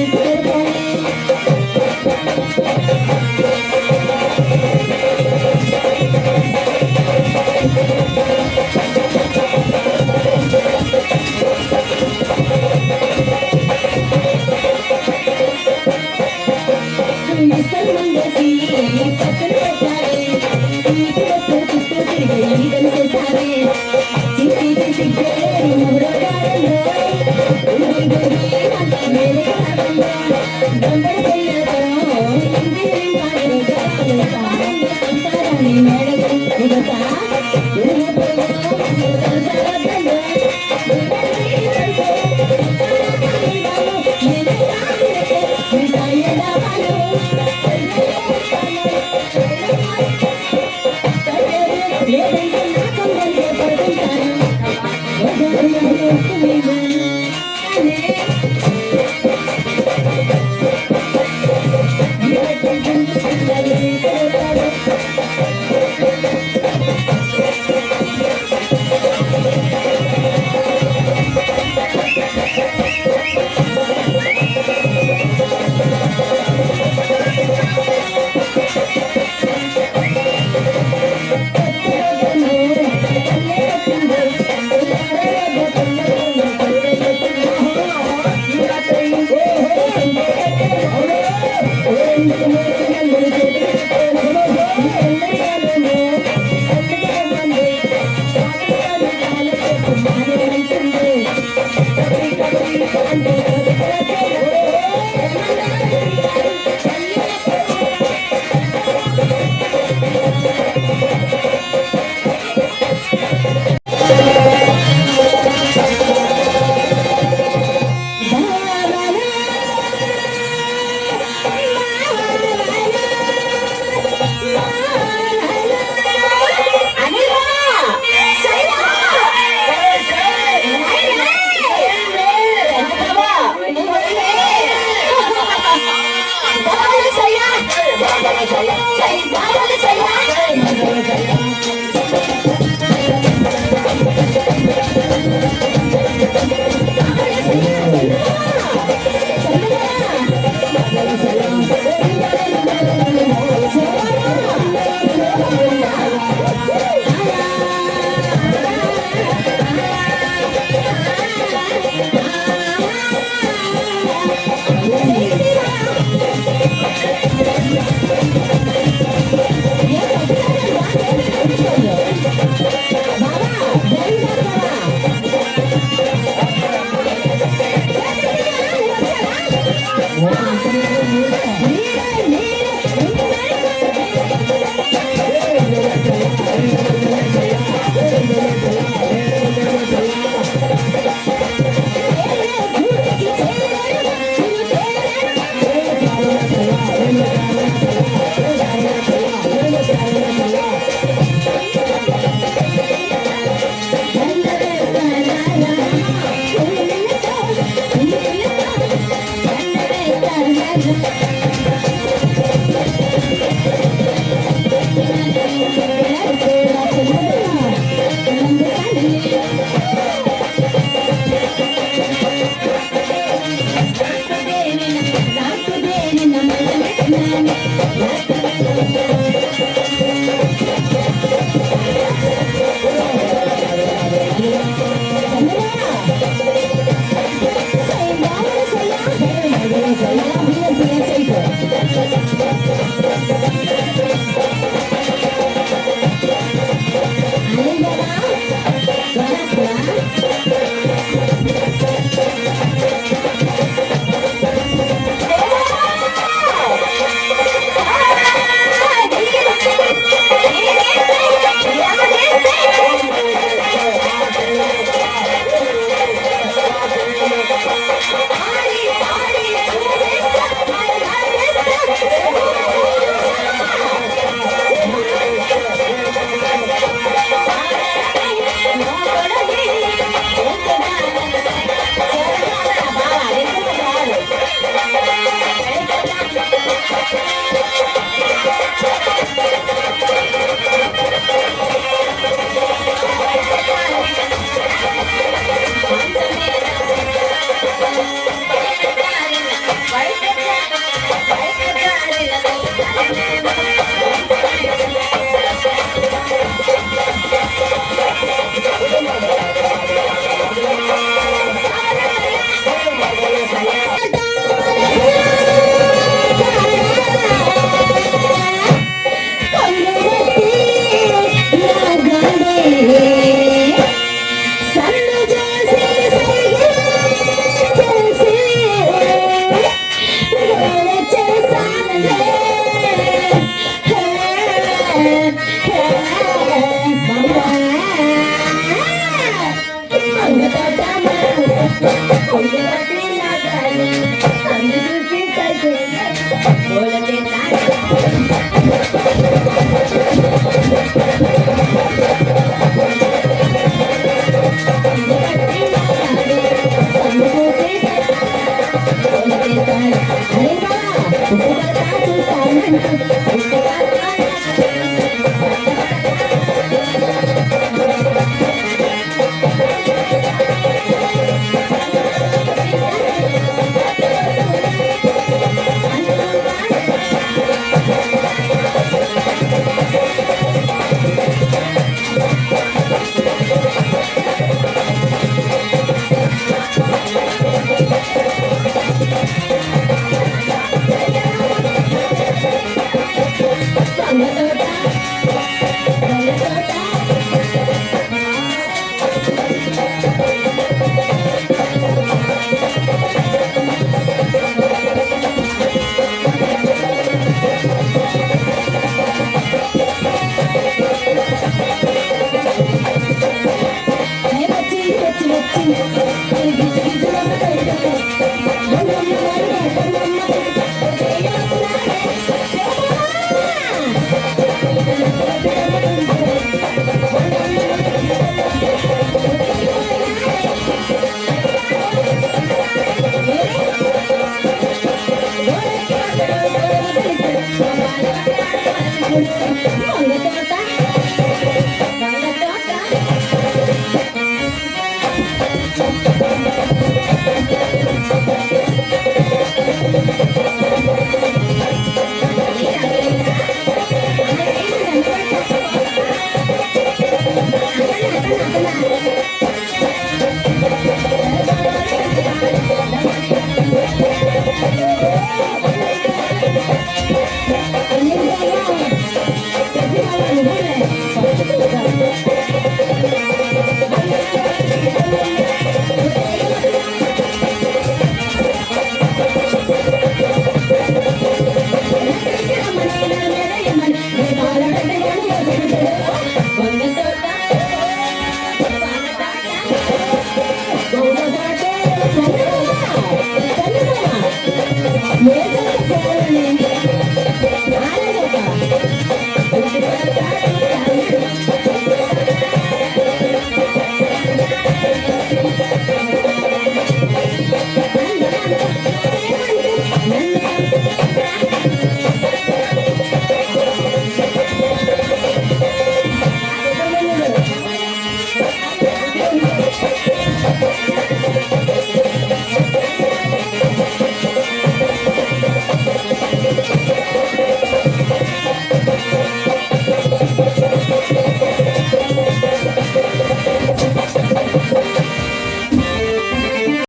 ఏ